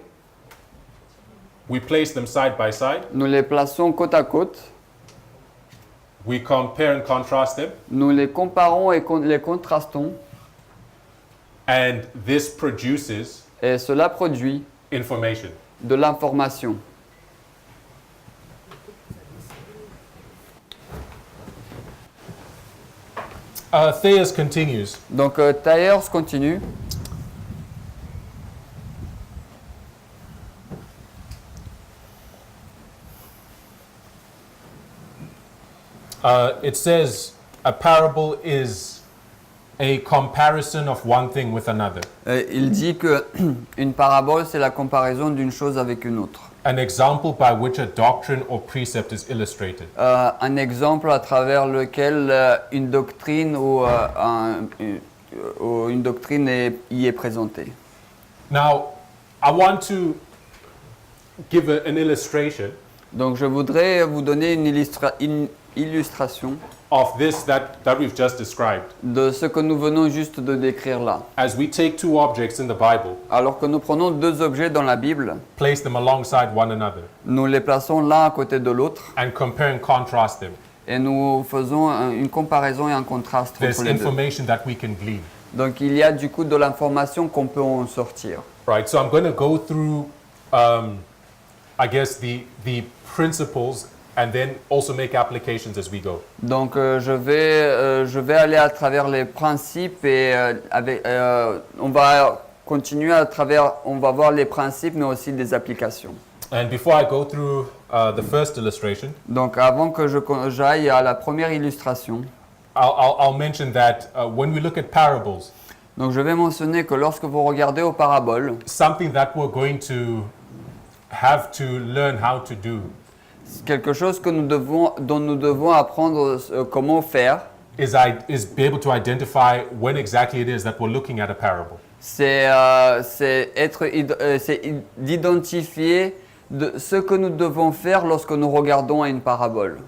we place them side by side, nous les plaçons côte à côte, we compare and contrast them, nous les comparons et les contrastons, and this produces et cela produit information. de l'information. Thayer's continues. Donc Tyers continue. It says a parable is a comparison of one thing with another. Il dit que une parabole, c'est la comparaison d'une chose avec une autre. An example by which a doctrine or precept is illustrated. Un exemple à travers lequel une doctrine ou une doctrine y est présentée. Now, I want to give an illustration Donc je voudrais vous donner une illustration of this that we've just described. de ce que nous venons juste de décrire là. As we take two objects in the Bible, Alors que nous prenons deux objets dans la Bible, place them alongside one another, nous les plaçons l'un à côté de l'autre and compare and contrast them, et nous faisons une comparaison et un contraste there's entre les deux. information that we can glean. Donc il y a du coup de l'information qu'on peut en sortir. Right, so I'm going to go through, I guess, the principles and then also make applications as we go. Donc je vais aller à travers les principes et on va continuer on va voir les principes mais aussi des applications. And before I go through the first illustration, Donc avant que j'aille à la première illustration, I'll mention that when we look at parables, donc je vais mentionner que lorsque vous regardez aux paraboles, something that we're going to have to learn how to do quelque chose que dont nous devons apprendre comment faire, is be able to identify when exactly it is that we're looking at a parable. c'est d'identifier ce que nous devons faire lorsque nous regardons à une parabole.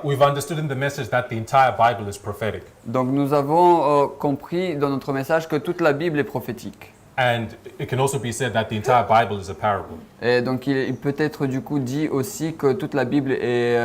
We've understood in the message that the entire Bible is prophetic. Donc nous avons compris dans notre message que toute la Bible est prophétique. And it can also be said that the entire Bible is a parable. Et donc il peut être du coup dit aussi que toute la Bible est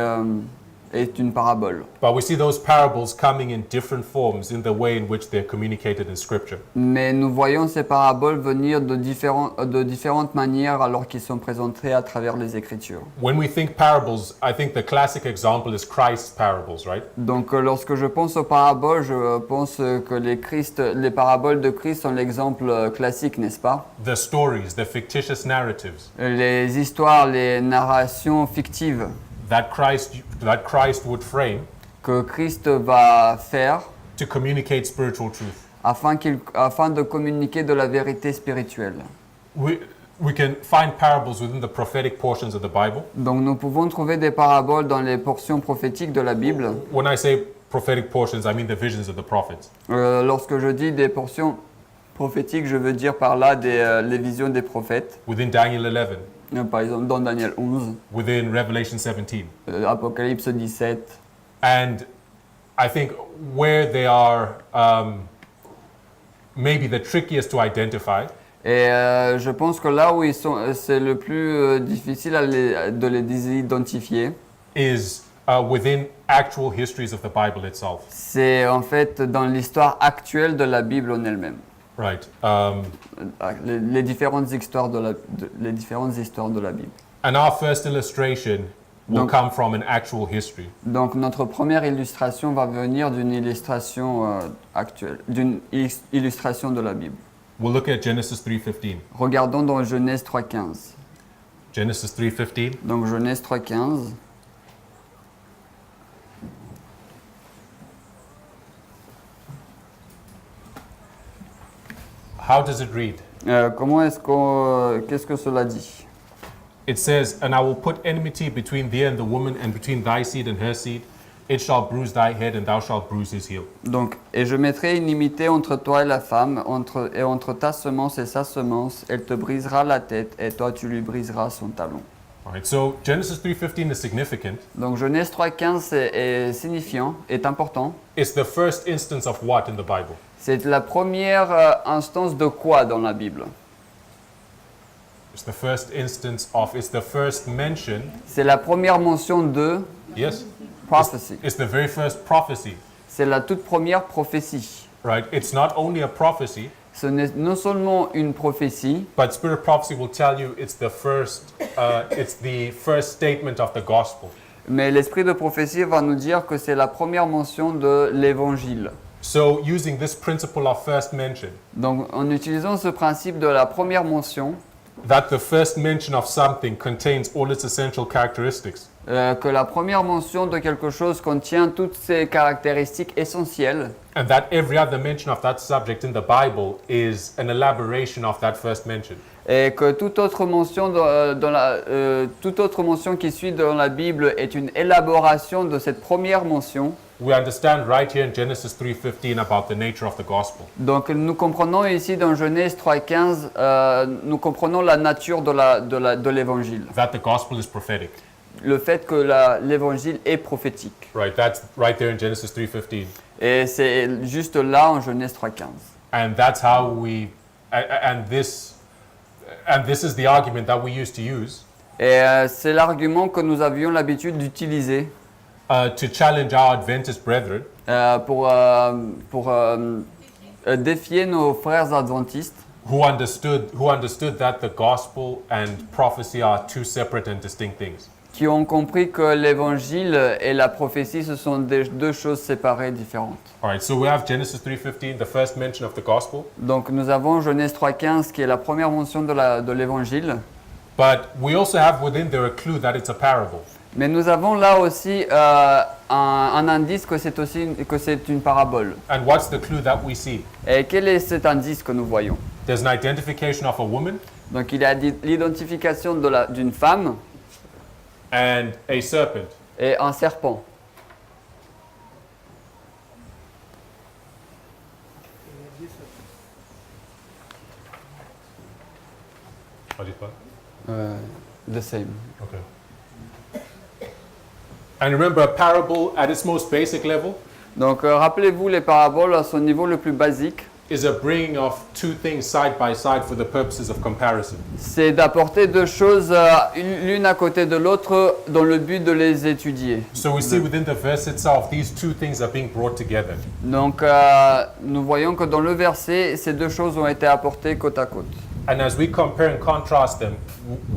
est une parabole. But we see those parables coming in different forms in the way in which they're communicated in Scripture. Mais nous voyons ces paraboles venir de différentes manières alors qu'ils sont présentés à travers les Écritures. When we think parables, I think the classic example is Christ's parables, right? Donc lorsque je pense aux paraboles, je pense que les paraboles de Christ sont l'exemple classique, n'est-ce pas? The stories, the fictitious narratives Les histoires, les narrations fictives that Christ would frame que Christ va faire to communicate spiritual truth. afin de communiquer de la vérité spirituelle. We can find parables within the prophetic portions of the Bible. Donc nous pouvons trouver des paraboles dans les portions prophétiques de la Bible. When I say prophetic portions, I mean the visions of the prophets. Lorsque je dis des portions prophétiques, je veux dire par là les visions des prophètes. Within Daniel 11, Par exemple dans Daniel 11, within Revelation 17. Apocalypse 17. And I think where they are maybe the trickiest to identify Et je pense que là où ils sont, c'est le plus difficile de les identifier. is within actual histories of the Bible itself. C'est en fait dans l'histoire actuelle de la Bible en elle-même. Right. Les différentes histoires de la Bible. And our first illustration will Donc- come from an actual history. Donc notre première illustration va venir d'une illustration actuelle, d'une illustration de la Bible. We'll look at Genesis 3:15. Regardons dans Genèse 3.15. Genesis 3:15. Donc Genèse 3.15. How does it read? Qu'est-ce que cela dit? It says, "And I will put enmity between thee and the woman, and between thy seed and her seed. It shall bruise thy head, and thou shalt bruise his heel." Donc, et je mettrai inimité entre toi et la femme, entre ta semence et sa semence. Elle te brisera la tête, et toi tu lui briseras son talon. All right. So Genesis 3:15 is significant. Donc Genèse 3.15 est signifiant, est important. It's the first instance of what in the Bible? C'est la première instance de quoi dans la Bible? It's the first instance of. It's the first mention. C'est la première mention de Yes. prophecy. It's the very first prophecy. C'est la toute première prophétie. Right. It's not only a prophecy, Ce n'est non seulement une prophétie, but spirit prophecy will tell you it's the first. It's the first statement of the gospel. mais l'esprit de prophétie va nous dire que c'est la première mention de l'évangile. So using this principle of first mention, Donc en utilisant ce principe de la première mention, that the first mention of something contains all its essential characteristics, que la première mention de quelque chose contient toutes ses caractéristiques essentielles, and that every other mention of that subject in the Bible is an elaboration of that first mention. et que toute autre mention, toute autre mention qui suit dans la Bible est une élaboration de cette première mention. We understand right here in Genesis 3:15 about the nature of the gospel. Donc nous comprenons ici dans Genèse 3.15, nous comprenons la nature de l'évangile. That the gospel is prophetic. Le fait que l'évangile est prophétique. Right, that's right there in Genesis 3:15. Et c'est juste là en Genèse 3.15. And that's how we and this is the argument that we used to use Et c'est l'argument que nous avions l'habitude d'utiliser to challenge our Adventist brethren pour défier nos frères adventistes who understood that the gospel and prophecy are two separate and distinct things. qui ont compris que l'évangile et la prophétie, ce sont deux choses séparées, différentes. All right, so we have Genesis 3:15, the first mention of the gospel, Donc nous avons Genèse 3.15 qui est la première mention de l'évangile. but we also have within there a clue that it's a parable. Mais nous avons là aussi un indice que c'est une parabole. And what's the clue that we see? Et quel est cet indice que nous voyons? There's an identification of a woman Donc il y a l'identification d'une femme and a serpent. et un serpent. How do you spell it? The same. Okay. And remember, a parable at its most basic level Donc rappelez-vous les paraboles à son niveau le plus basique. is a bringing of two things side by side for the purposes of comparison. C'est d'apporter deux choses l'une à côté de l'autre dans le but de les étudier. So we see within the verse itself, these two things are being brought together. Donc nous voyons que dans le verset, ces deux choses ont été apportées côte à côte. And as we compare and contrast them,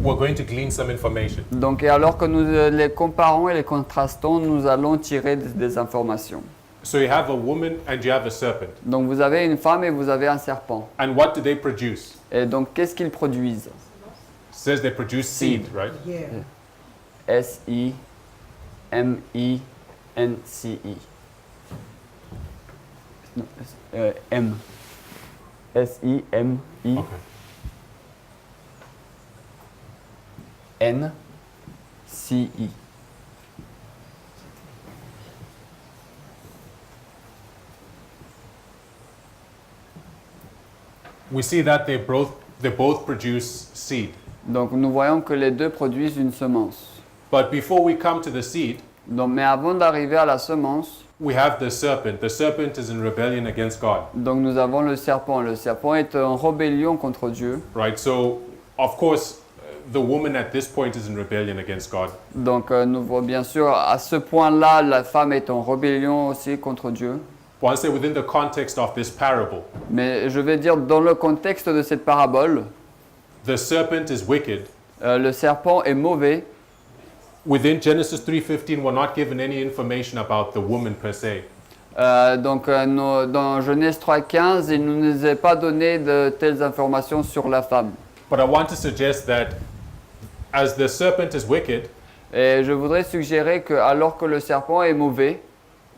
we're going to glean some information. Donc et alors que nous les comparons et les contrastons, nous allons tirer des informations. So you have a woman and you have a serpent. Donc vous avez une femme et vous avez un serpent. And what do they produce? Et donc qu'est-ce qu'ils produisent? It says they produce seed, right? Yeah. S-I-M-I-N-C-I. Non, M. S-I-M-I. Okay. N-C-I. We see that they both produce seed. Donc nous voyons que les deux produisent une semence. But before we come to the seed, Donc, mais avant d'arriver à la semence, we have the serpent. The serpent is in rebellion against God, donc nous avons le serpent. Le serpent est en rébellion contre Dieu. right? So, of course, the woman at this point is in rebellion against God. Donc nous voyons bien sûr à ce point-là, la femme est en rébellion aussi contre Dieu. But I say within the context of this parable, Mais je vais dire dans le contexte de cette parabole, the serpent is wicked. le serpent est mauvais. Within Genesis 3:15, we're not given any information about the woman per se. Dans Genèse 3.15, il ne nous est pas donné de telles informations sur la femme. But I want to suggest that as the serpent is wicked, Et je voudrais suggérer que alors que le serpent est mauvais,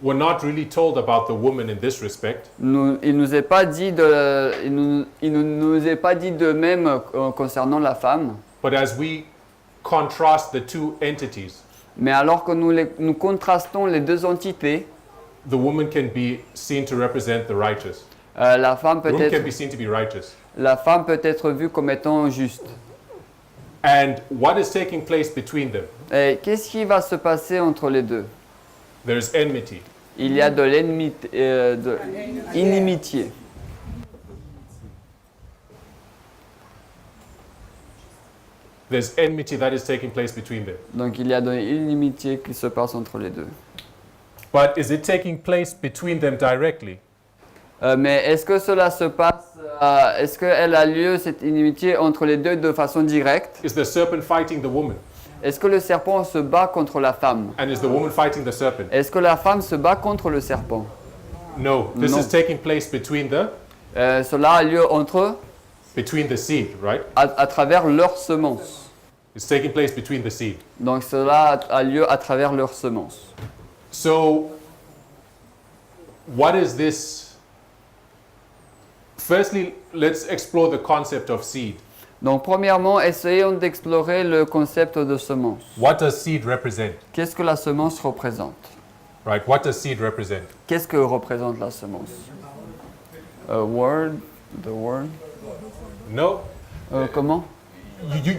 we're not really told about the woman in this respect. il ne nous est pas dit de même concernant la femme. But as we contrast the two entities, Mais alors que nous contrastons les deux entités, the woman can be seen to represent the righteous. la femme The peut woman can être, be seen to be righteous. la femme peut être vue comme étant juste. And what is taking place between them? Et qu'est-ce qui va se passer entre les deux? There's enmity. Il y a de l'inimitié. There's enmity that is taking place between them. Donc il y a de l'inimitié qui se passe entre les deux. But is it taking place between them directly? Mais est-ce que cela se passe, est-ce qu'elle a lieu, cette inimitié, entre les deux de façon directe? Is the serpent fighting the woman? Est-ce que le serpent se bat contre la femme? And is the woman fighting the serpent? Est-ce que la femme se bat contre le serpent? No. This No. is taking place between Cela a lieu entre the seed, right? à travers leur semence. It's taking place between the seed. Donc cela a lieu à travers leur semence. So, what is this? Firstly, let's explore the concept of seed. Donc premièrement, essayons d'explorer le concept de semence. What does seed represent? Qu'est-ce que la semence représente? Right? What does seed represent? Qu'est-ce que représente la semence? A word, the word. No. Comment? You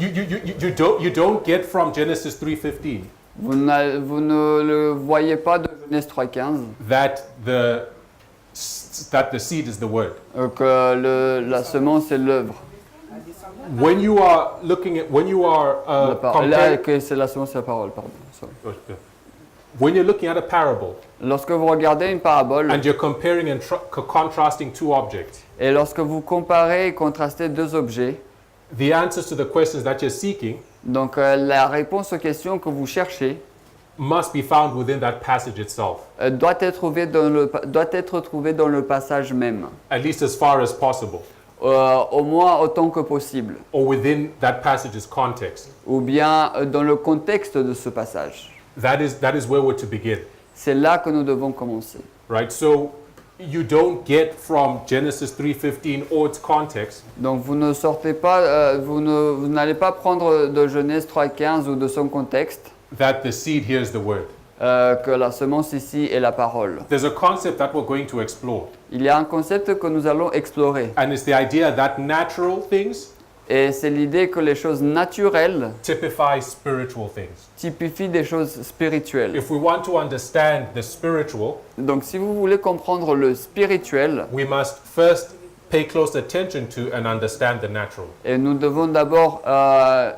don't get from Genesis 3:15 Vous ne le voyez pas de Genèse 3.15 that the seed is the word. que la semence est l'œuvre. When you are Là, que c'est la semence, c'est la parole, pardon. Sorry. when you're looking at a parable Lorsque vous regardez une parabole and you're comparing and contrasting two objects, et lorsque vous comparez et contrastez deux objets, the answers to the questions that you're seeking donc la réponse aux questions que vous cherchez must be found within that passage itself, doit être trouvée dans le passage même, at least as far as possible, au moins autant que possible, or within that passage's context. ou bien dans le contexte de ce passage. That is where we're to begin, C'est là que nous devons commencer. right? So you don't get from Genesis 3:15 or its context Donc vous ne sortez pas, vous n'allez pas prendre de Genèse 3.15 ou de son contexte that the seed here is the word. que la semence ici est la parole. There's a concept that we're going to explore, Il y a un concept que nous allons explorer and it's the idea that natural things et c'est l'idée que les choses naturelles typify spiritual things. typifient des choses spirituelles. If we want to understand the spiritual, Donc si vous voulez comprendre le spirituel, we must first pay close attention to and understand the natural. Et nous devons d'abord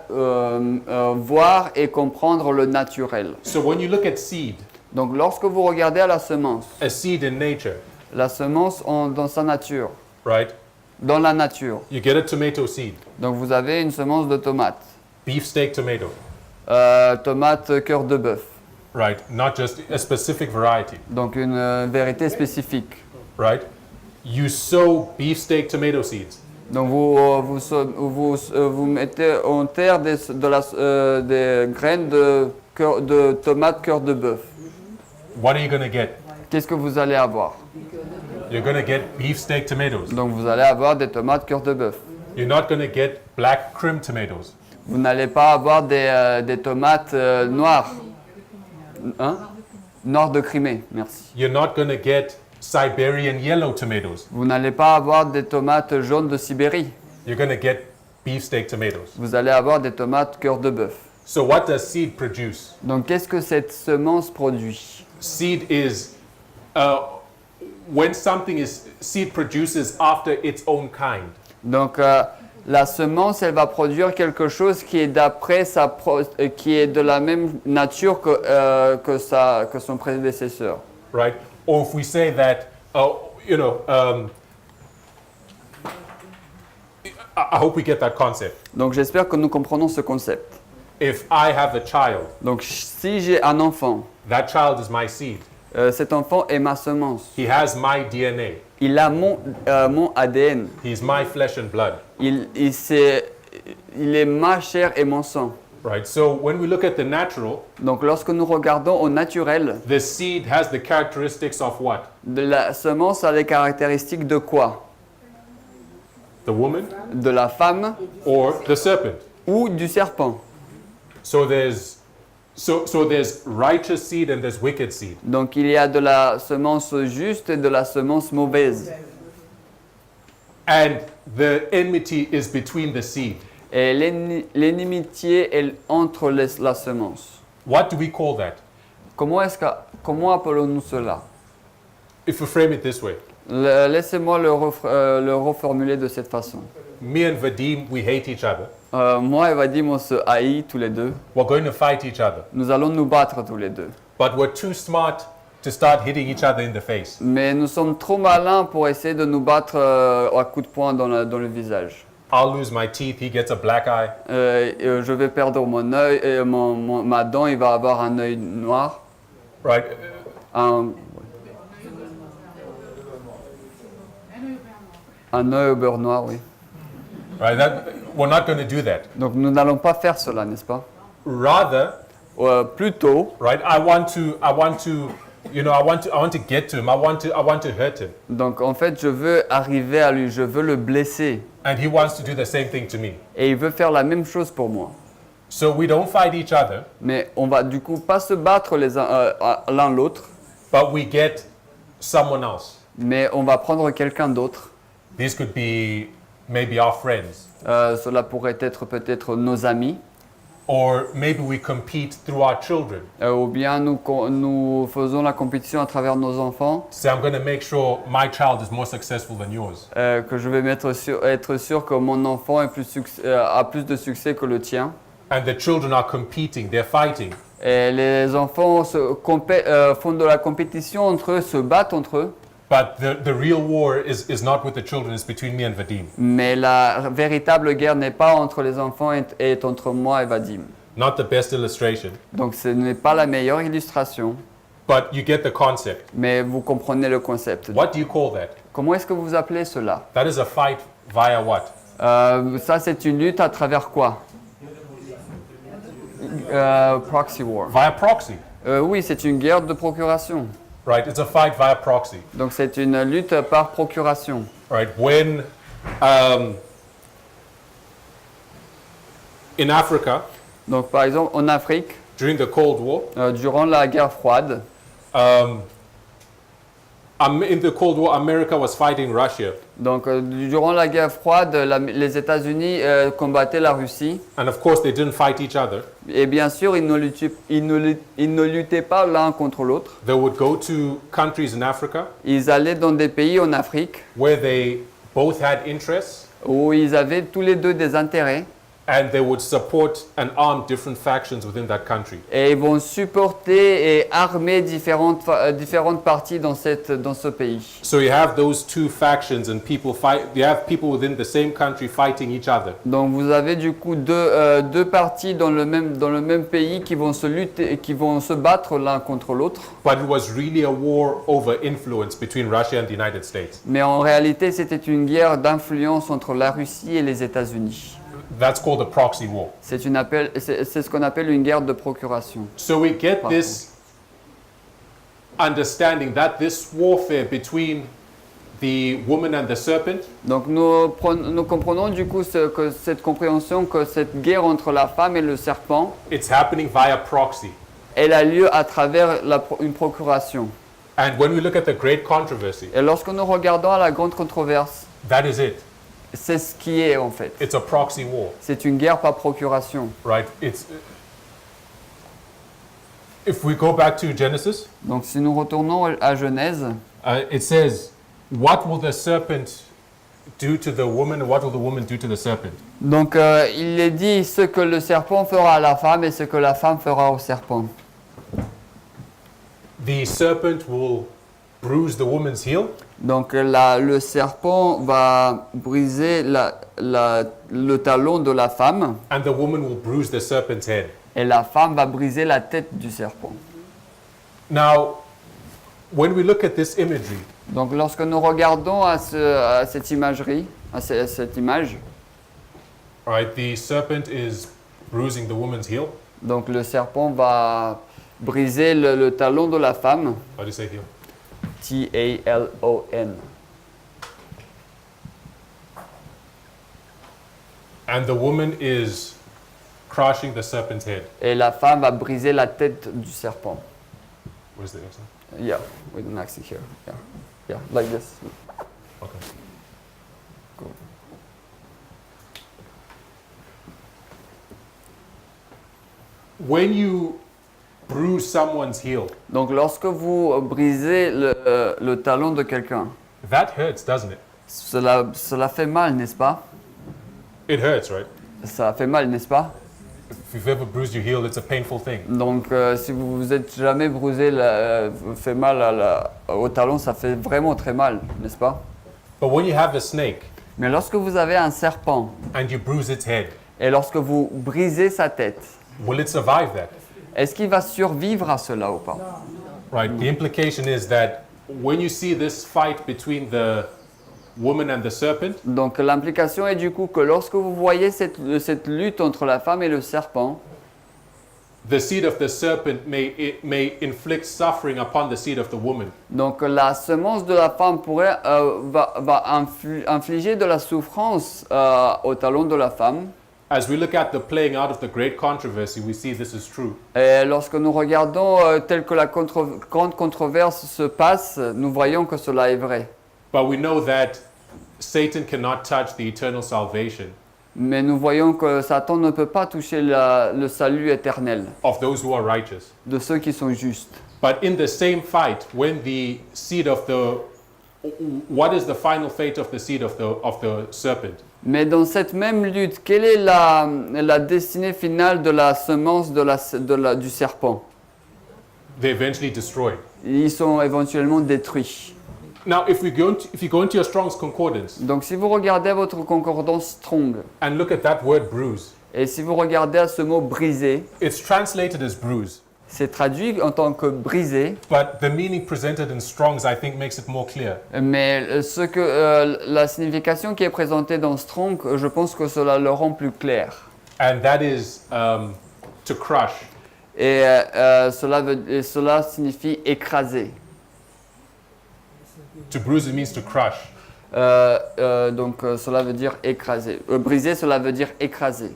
voir et comprendre le naturel. So when you look at seed, Donc lorsque vous regardez à la semence in nature, dans sa nature, right? dans la nature, You get a tomato seed, donc vous avez une semence de tomate, beefsteak tomato, tomate cœur de bœuf, right? Not just a specific variety, donc une vérité spécifique. right? You sow beefsteak tomato seeds. Donc vous mettez en terre des graines de tomate cœur de bœuf. What are you going to get? Qu'est-ce que vous allez avoir? You're going to get beefsteak tomatoes. Donc vous allez avoir des tomates cœur de bœuf. You're not going to get black crim tomatoes. Vous n'allez pas avoir des tomates noires. Hein? Noires de Crimée, merci. You're not going to get Siberian yellow tomatoes. Vous n'allez pas avoir des tomates jaunes de Sibérie. You're going to get beefsteak tomatoes. Vous allez avoir des tomates cœur de bœuf. So what does seed produce? Donc qu'est-ce que cette semence produit? Seed is when seed produces after its own kind. Donc la semence, elle va produire quelque chose qui est qui est de la même nature que son prédécesseur. Right? Or if we say that, I hope we get that concept. Donc j'espère que nous comprenons ce concept. If I have a child, Donc si j'ai un enfant, that child is my seed. cet enfant est ma semence. He has my DNA. Il a mon ADN. He's my flesh and blood. Il est ma chair et mon sang. Right? So when we look at the natural, Donc lorsque nous regardons au naturel, the seed has the characteristics of what? de la semence a les caractéristiques de quoi? The woman De la femme or the serpent. ou du serpent. So there's righteous seed and there's wicked seed. Donc il y a de la semence juste et de la semence mauvaise. And the enmity is between the seed. Et l'inimitié est entre la semence. What do we call that? Comment appelons-nous cela? If we frame it this way, Laissez-moi le reformuler de cette façon. me and Vadim, we hate each other. Moi et Vadim, on se haït tous les deux. We're going to fight each other. Nous allons nous battre tous les deux. But we're too smart to start hitting each other in the face. Mais nous sommes trop malins pour essayer de nous battre à coups de poing dans le visage. I'll lose my teeth, he gets a black eye. Je vais perdre mon œil, et ma dent, il va avoir un œil noir. Right? Un œil au beurre noir, oui. Right? We're not going to do that. Donc nous n'allons pas faire cela, n'est-ce pas? Rather, Plutôt, right? I want to get to him. I want to hurt him. donc en fait, je veux arriver à lui, je veux le blesser. And he wants to do the same thing to me. Et il veut faire la même chose pour moi. So we don't fight each other, Mais on va du coup pas se battre l'un l'autre, but we get someone else. mais on va prendre quelqu'un d'autre. These could be maybe our friends, Cela pourrait être peut-être nos amis, or maybe we compete through our children. ou bien nous faisons la compétition à travers nos enfants, Say, I'm going to make sure my child is more successful than yours. que je vais être sûr que mon enfant a plus de succès que le tien. And the children are competing, they're fighting. Et les enfants font de la compétition entre eux, se battent entre eux. But the real war is not with the children, it's between me and Vadim. Mais la véritable guerre n'est pas entre les enfants et est entre moi et Vadim. Not the best illustration, Donc ce n'est pas la meilleure illustration, but you get the concept. mais vous comprenez le concept. What do you call that? Comment est-ce que vous appelez cela? That is a fight via what? Ça, c'est une lutte à travers quoi? Proxy war. Via proxy, Oui, c'est une guerre de procuration. right? It's a fight via proxy, Donc c'est une lutte par procuration. right? When in Africa, Donc par exemple en Afrique, during the Cold War, durant la guerre froide, in the Cold War, America was fighting Russia. donc durant la guerre froide, les États-Unis combattaient la Russie. And of course, they didn't fight each other. Et bien sûr, ils ne luttaient pas l'un contre l'autre. They would go to countries in Africa Ils allaient dans des pays en Afrique where they both had interests, où ils avaient tous les deux des intérêts and they would support and arm different factions within that country. et ils vont supporter et armer différentes parties dans ce pays. So you have those two factions and people fight. You have people within the same country fighting each other. Donc vous avez du coup deux parties dans le même pays qui vont se lutter, qui vont se battre l'un contre l'autre. But it was really a war over influence between Russia and the United States. Mais en réalité, c'était une guerre d'influence entre la Russie et les États-Unis. That's called a proxy war. C'est ce qu'on appelle une guerre de procuration. So we get this understanding that this warfare between the woman and the serpent Donc nous comprenons du coup cette compréhension que cette guerre entre la femme et le serpent, it's happening via proxy. elle a lieu à travers une procuration. And when we look at the great controversy, Et lorsque nous regardons à la grande controverse, that is it. c'est ce qui est en fait. It's a proxy war, C'est une guerre par procuration. right? If we go back to Genesis, Donc si nous retournons à Genèse, it says, "What will the serpent do to the woman, and what will the woman do to the serpent?" donc il est dit ce que le serpent fera à la femme et ce que la femme fera au serpent. The serpent will bruise the woman's heel, Donc le serpent va briser le talon de la femme and the woman will bruise the serpent's head. et la femme va briser la tête du serpent. Now, when we look at this imagery, Donc lorsque nous regardons à cette imagerie, cette image, right, the serpent is bruising the woman's heel. donc le serpent va briser le talon de la femme, How do you say heel? Talon. And the woman is crushing the serpent's head. Et la femme va briser la tête du serpent. Where's the accent? Yeah, with an accent here. Yeah, like this. Okay. Cool. When you bruise someone's heel, Donc lorsque vous brisez le talon de quelqu'un, that hurts, doesn't it? cela fait mal, n'est-ce pas? It hurts, right? Ça fait mal, n'est-ce pas? If you've ever bruised your heel, it's a painful thing. Donc si vous vous êtes jamais brusé, fait mal au talon, ça fait vraiment très mal, n'est-ce pas? But when you have a snake Mais lorsque vous avez un serpent and you bruise its head, et lorsque vous brisez sa tête, will it survive that? est-ce qu'il va survivre à cela ou pas? Right. The implication is that when you see this fight between the woman and the serpent, Donc l'implication est du coup que lorsque vous voyez cette lutte entre la femme et le serpent, the seed of the serpent may inflict suffering upon the seed of the woman. donc la semence de la femme va infliger de la souffrance au talon de la femme. As we look at the playing out of the great controversy, we see this is true. Et lorsque nous regardons tel que la grande controverse se passe, nous voyons que cela est vrai. But we know that Satan cannot touch the eternal salvation Mais nous voyons que Satan ne peut pas toucher le salut éternel of those who are righteous. de ceux qui sont justes. But in the same fight, when the seed of what is the final fate of the seed of the serpent? Mais dans cette même lutte, quelle est la destinée finale de la semence du serpent? They're eventually destroyed. Ils sont éventuellement détruits. Now, if you go into your Strong's Concordance Donc si vous regardez votre concordance Strong, and look at that word bruise, et si vous regardez à ce mot brisé, it's translated as bruise, c'est traduit en tant que brisé, but the meaning presented in Strong's, I think, makes it more clear. mais la signification qui est présentée dans Strong, je pense que cela le rend plus clair. And that is to crush. Et cela signifie écraser. To bruise, it means to crush. Donc cela veut dire écraser. Briser, cela veut dire écraser.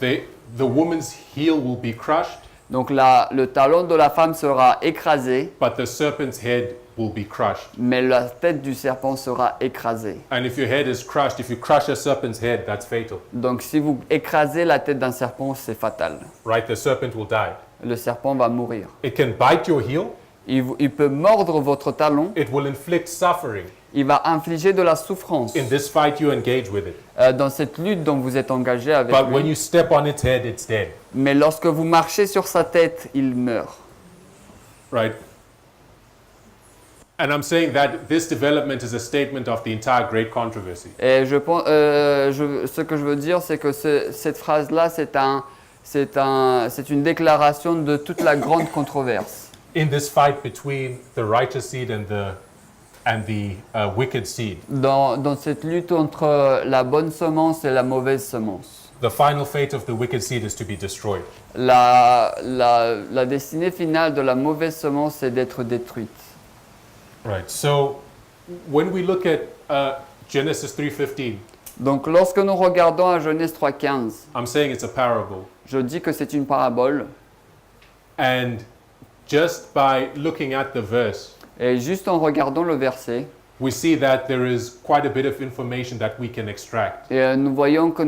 The woman's heel will be crushed, Donc le talon de la femme sera écrasé, but the serpent's head will be crushed. mais la tête du serpent sera écrasée. And if your head is crushed, if you crush a serpent's head, that's fatal. Donc si vous écrasez la tête d'un serpent, c'est fatal. Right? The serpent will die. Le serpent va mourir. It can bite your heel, il peut mordre votre talon, It will inflict suffering il va infliger de la souffrance in this fight you engage with it. dans cette lutte dont vous êtes engagé avec But when lui. you step on its head, it's dead. Mais lorsque vous marchez sur sa tête, il meurt. Right? And I'm saying that this development is a statement of the entire great controversy. Et je pense, ce que je veux dire, c'est que cette phrase-là, c'est une déclaration de toute la grande controverse. In this fight between the righteous seed and the wicked seed, Dans cette lutte entre la bonne semence et la mauvaise semence. the final fate of the wicked seed is to be destroyed. La destinée finale de la mauvaise semence, c'est d'être détruite. Right. So when we look at Genesis 3:15, Donc lorsque nous regardons à Genèse 3,15, I'm saying it's a parable. je dis que c'est une parabole. And just by looking at the verse, Et juste en regardant le verset, we see that there is quite a bit of information that we can extract. et nous voyons que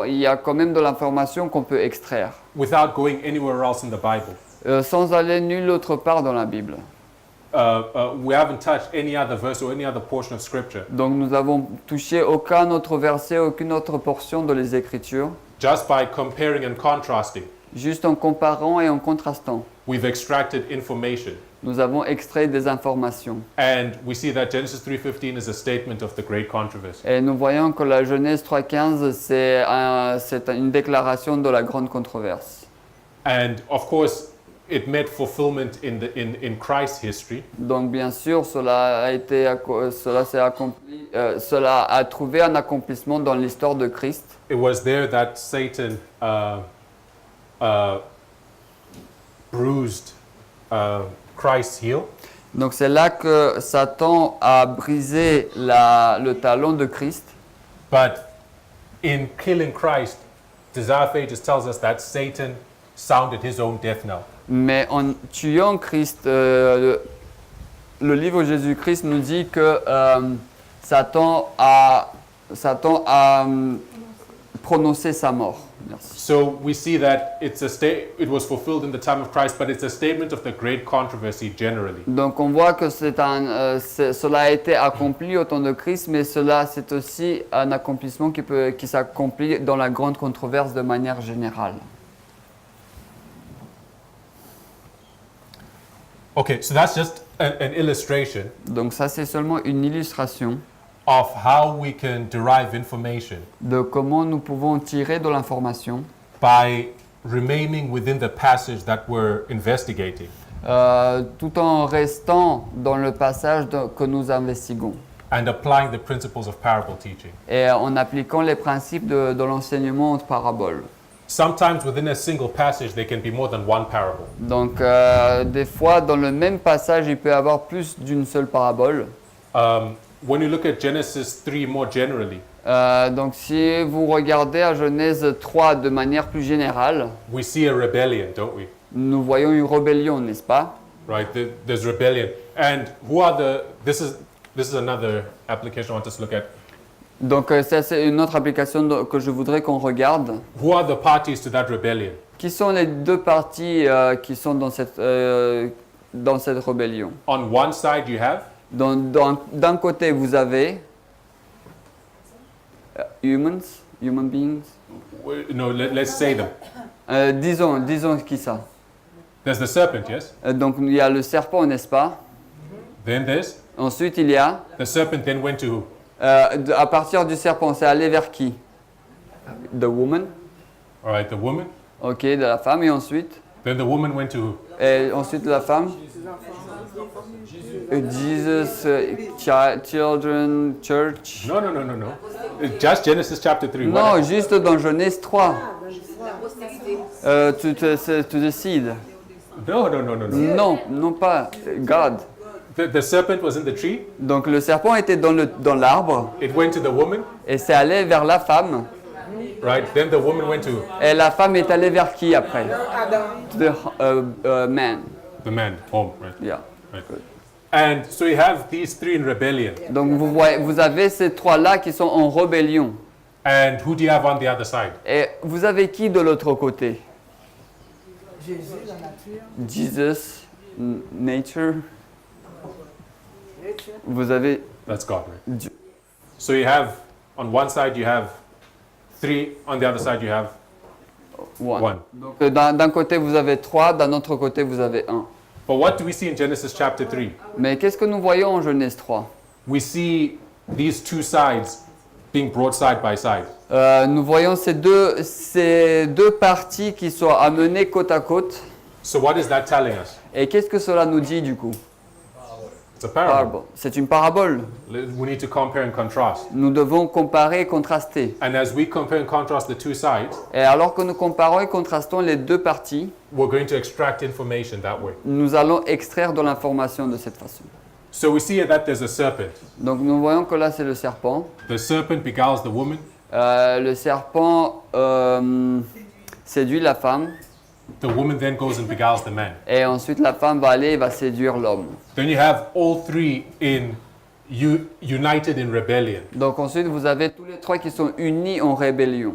il y a quand même de l'information qu'on peut extraire, Without going anywhere else in the Bible. sans aller nulle autre part dans la Bible. We haven't touched any other verse or any other portion of Scripture. Donc nous avons touché aucun autre verset, aucune autre portion de les Écritures. Just by comparing and contrasting, Juste en comparant et en contrastant, we've extracted information. nous avons extrait des informations. And we see that Genesis 3:15 is a statement of the great controversy. Et nous voyons que la Genèse 3,15, c'est une déclaration de la grande controverse. And of course, it met fulfillment in Christ's history. Donc bien sûr, cela a trouvé un accomplissement dans l'histoire de Christ. It was there that Satan bruised Christ's heel. Donc c'est là que Satan a brisé le talon de Christ. But in killing Christ, Desire of Ages tells us that Satan sounded his own death knell. Mais en tuant Christ, le livre de Jésus-Christ nous dit que Satan a prononcé sa mort. Merci. So we see that it was fulfilled in the time of Christ, but it's a statement of the great controversy generally. Donc on voit que cela a été accompli au temps de Christ, mais c'est aussi un accomplissement qui s'accomplit dans la grande controverse de manière générale. Okay, so that's just an illustration Donc ça c'est seulement une illustration of how we can derive information de comment nous pouvons tirer de l'information by remaining within the passage that we're investigating tout en restant dans le passage que nous investiguons and applying the principles of parable teaching. et en appliquant les principes de l'enseignement en parabole. Sometimes within a single passage, there can be more than one parable. Donc des fois dans le même passage il peut y avoir plus d'une seule parabole. When you look at Genesis 3 more generally, Donc si vous regardez à Genèse 3 de manière plus générale, we see a rebellion, don't we? nous voyons une rébellion, n'est-ce pas? Right? There's rebellion. And this is another application I want us to look at. Donc ça c'est une autre application que je voudrais qu'on regarde. Who are the parties to that rebellion? Qui sont les deux parties qui sont dans cette rébellion? On one side you have D'un côté vous avez human beings. No, let's say them. Disons qui ça? There's the serpent, yes? Donc il y a le serpent, n'est-ce pas? Then there's Ensuite il y a the serpent then went to who? à partir du serpent, c'est allé vers qui? The woman. All right, the woman. Ok, de la femme, et ensuite? Then the woman went to who? Et ensuite la femme? Jesus, children, church. No. Just Genesis chapter 3. Non, juste dans Genèse 3. To the seed. No. Non pas. God. The serpent was in the tree. Donc le serpent était dans l'arbre It went to the woman. et c'est allé vers la femme. Right. Then the woman went to Et la femme est allée vers qui après? The man. the man, home. Right. Yeah. Right. And so you have these three in rebellion. Donc vous avez ces trois-là qui sont en rébellion. And who do you have on the other side? Et vous avez qui de l'autre côté? Jésus, la nature. Jesus, nature. Nature. Vous avez That's God, right? Dieu. So you have, on one side you have 3, on the other side you have One. 1. Donc d'un côté vous avez 3, d'un autre côté vous avez 1. But what do we see in Genesis chapter 3? Mais qu'est-ce que nous voyons en Genèse 3? We see these two sides being brought side by side. Nous voyons ces deux parties qui sont amenées côte à côte. So what is that telling us? Et qu'est-ce que cela nous dit du coup? It's a parable. Parable. C'est une parabole. We need to compare and contrast. Nous devons comparer et contraster. And as we compare and contrast the two sides, Et alors que nous comparons et contrastons les deux parties, we're going to extract information that way. nous allons extraire de l'information de cette façon. So we see that there's a serpent. Donc nous voyons que là c'est le serpent. The serpent beguiles the woman. Le serpent séduit la femme The woman then goes and beguiles the man. et ensuite la femme va aller et va séduire l'homme. Then you have all three united in rebellion. Donc ensuite vous avez tous les trois qui sont unis en rébellion.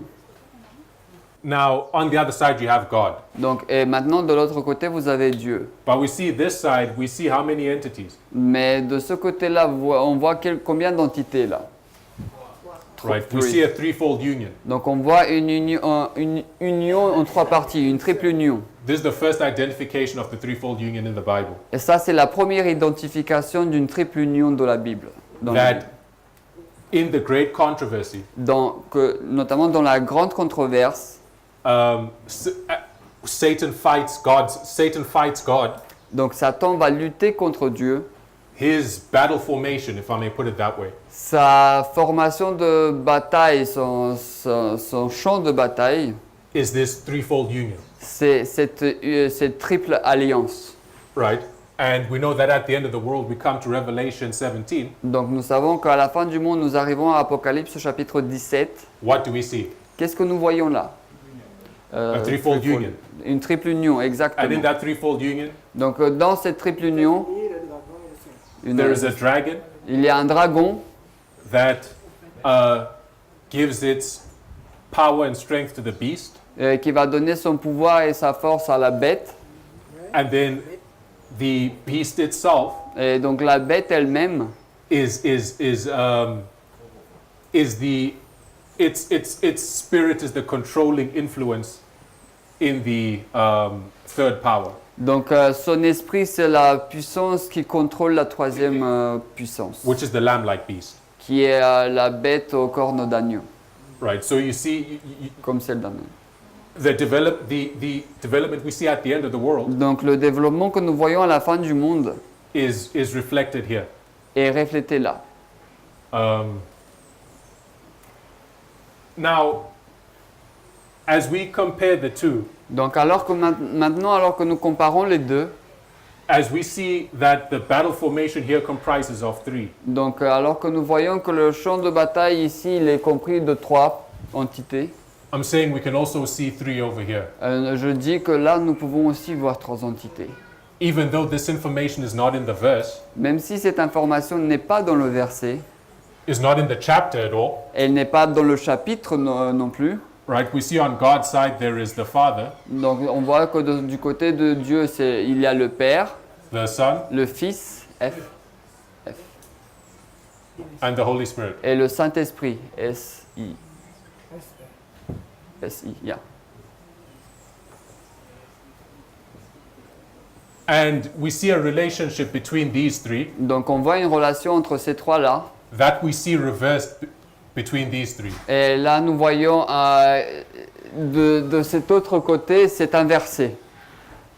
Now, on the other side, you have God. Donc, et maintenant de l'autre côté vous avez Dieu. But we see this side, we see how many entities? Mais de ce côté-là, on voit combien d'entités là? Right? We see a threefold union. Donc on voit une union en trois parties, une triple union. This is the first identification of the threefold union in the Bible. Et ça, c'est la première identification d'une triple union de la Bible. Dans la Bible. That in the great controversy, Notamment dans la grande controverse, Satan fights God. donc Satan va lutter contre Dieu. His battle formation, if I may put it that way, Sa formation de bataille, son champ de bataille, is this threefold union. c'est cette triple alliance. Right? And we know that at the end of the world, we come to Revelation 17. Donc nous savons qu'à la fin du monde, nous arrivons à Apocalypse chapitre 17. What do we see? Qu'est-ce que nous voyons là? A threefold union. Une triple union, And in exactement. that threefold union, Donc dans cette triple union, there is a dragon il y a un dragon that gives its power and strength to the beast. qui va donner son pouvoir et sa force à la bête. And then the beast itself Et donc la bête elle-même, its spirit is the controlling influence in the third power. donc son esprit c'est la puissance qui contrôle la troisième puissance, Which is the lamb-like beast, qui est la bête aux cornes d'agneau, right? So you see, comme celle d'agneau. the development we see at the end of the world Donc le développement que nous voyons à la fin du monde is reflected here. est reflété là. Now, as we compare the two, Donc alors que maintenant, alors que nous comparons les deux, as we see that the battle formation here comprises of three, donc alors que nous voyons que le champ de bataille ici il est compris de trois entités, I'm saying we can also see three over here. je dis que là nous pouvons aussi voir trois entités. Even though this information is not in the verse, Même si cette information n'est pas dans le verset, is not in the chapter at all, elle n'est pas dans le chapitre non plus. right? We see on God's side there is the Father, Donc on voit que du côté de Dieu, il y a le Père, the Son, le Fils, F, and the Holy Spirit. et le Saint-Esprit, S-I. S-I, yeah. And we see a relationship between these three Donc on voit une relation entre ces trois-là. that we see reversed between these three. Et là, nous voyons de cet autre côté, c'est inversé.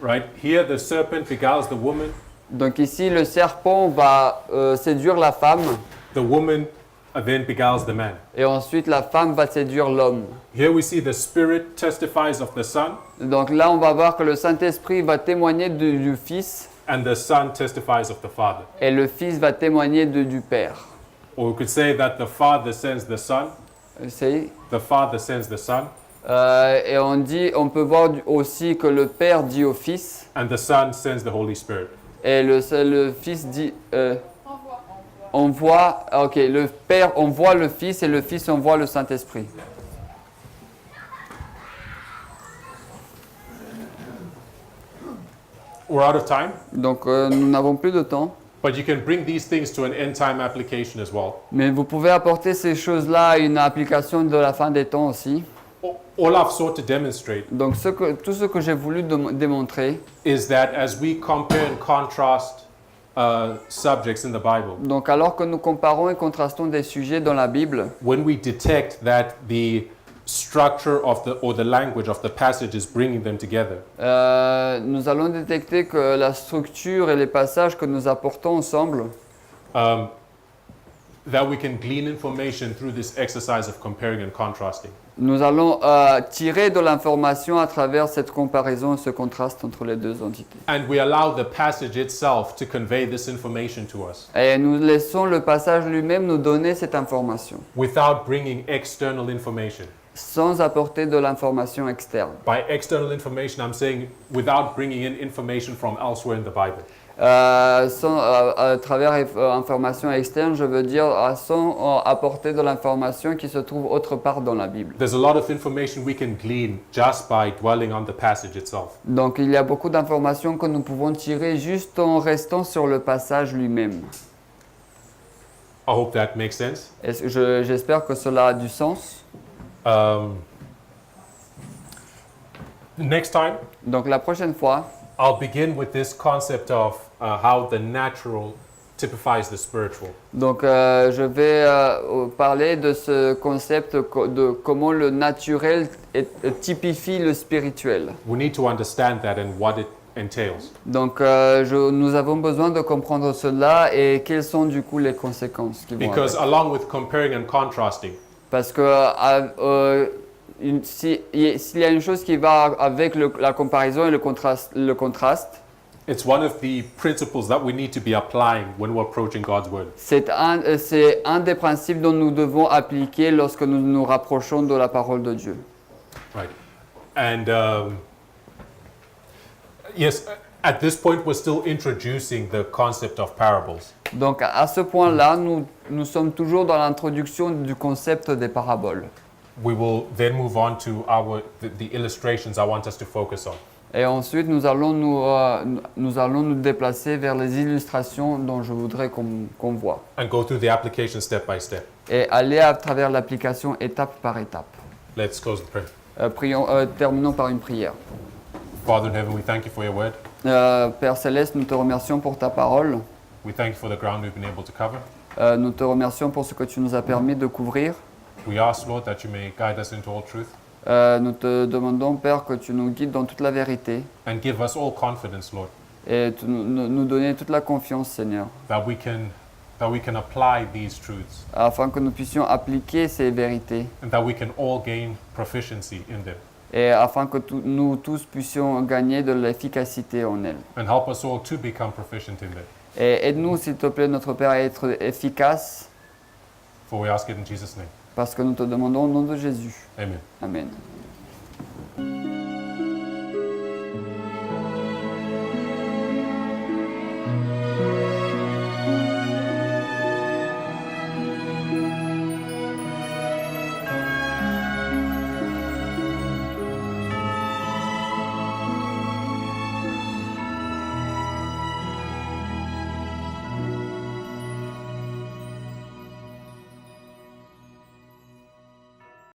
Right? Here the serpent beguiles the woman, Donc ici, le serpent va séduire la femme, the woman then beguiles the man. et ensuite la femme va séduire l'homme. Here we see the Spirit testifies of the Son, Donc là, on va voir que le Saint-Esprit va témoigner du Fils, and the Son testifies of the Father. et le Fils va témoigner du Père. Or we could say that the Father sends the Son, the Father sends the Son, Et on peut voir aussi que le Père dit au Fils, and the Son sends the Holy Spirit. et le Fils dit... le Père envoie le Fils et le Fils envoie le Saint-Esprit. we're out of time, Donc nous n'avons plus de temps. but you can bring these things to an end time application as well. Mais vous pouvez apporter ces choses-là à une application de la fin des temps aussi. All I've sought to demonstrate Donc tout ce que j'ai voulu démontrer, is that as we compare and contrast subjects in the Bible, donc alors que nous comparons et contrastons des sujets dans la Bible, when we detect that the structure of the language of the passage is bringing them together, nous allons détecter que la structure et les passages que nous apportons ensemble, that we can glean information through this exercise of comparing and contrasting. nous allons tirer de l'information à travers cette comparaison et ce contraste entre les deux entités. And we allow the passage itself to convey this information to us Et nous laissons le passage lui-même nous donner cette information, without bringing external information. sans apporter de l'information externe. By external information, I'm saying without bringing in information from elsewhere in the Bible. À travers information externe, je veux dire sans apporter de l'information qui se trouve autre part dans la Bible. There's a lot of information we can glean just by dwelling on the passage itself. Donc il y a beaucoup d'informations que nous pouvons tirer juste en restant sur le passage lui-même. I hope that makes sense. J'espère que cela a du sens. Next time, Donc la prochaine fois, I'll begin with this concept of how the natural typifies the spiritual. donc je vais parler de ce concept de comment le naturel typifie le spirituel. We need to understand that and what it entails. Donc nous avons besoin de comprendre cela et quelles sont du coup les conséquences qui vont Because avec. along with comparing and contrasting, Parce que s'il y a une chose qui va avec la comparaison et le contraste, it's one of the principles that we need to be applying when we're approaching God's word. c'est un des principes dont nous devons appliquer lorsque nous nous rapprochons de la parole de Dieu. Right. And yes, at this point, we're still introducing the concept of parables. Donc à ce point-là, nous sommes toujours dans l'introduction du concept des paraboles. We will then move on to the illustrations I want us to focus on. Et ensuite, nous allons nous déplacer vers les illustrations dont je voudrais qu'on voit. And go through the application step by step. Et aller à travers l'application étape par étape. Let's close the prayer. Terminons par une prière. Father in heaven, we thank you for your word. Père Céleste, nous te remercions pour ta parole. We thank you for the ground we've been able to cover. Nous te remercions pour ce que tu nous as permis de couvrir. We ask, Lord, that you may guide us into all truth Nous te demandons, Père, que tu nous guides dans toute la vérité and give us all confidence, Lord, et nous donner toute la confiance, Seigneur, that we can apply these truths afin que nous puissions appliquer ces vérités and that we can all gain proficiency in them. et afin que nous tous puissions gagner de l'efficacité en elles. And help us all to become proficient in them. Et aide-nous, s'il te plaît, notre Père, à être efficace, For we ask it in Jesus' name. parce que nous te demandons au nom de Jésus. Amen. Amen.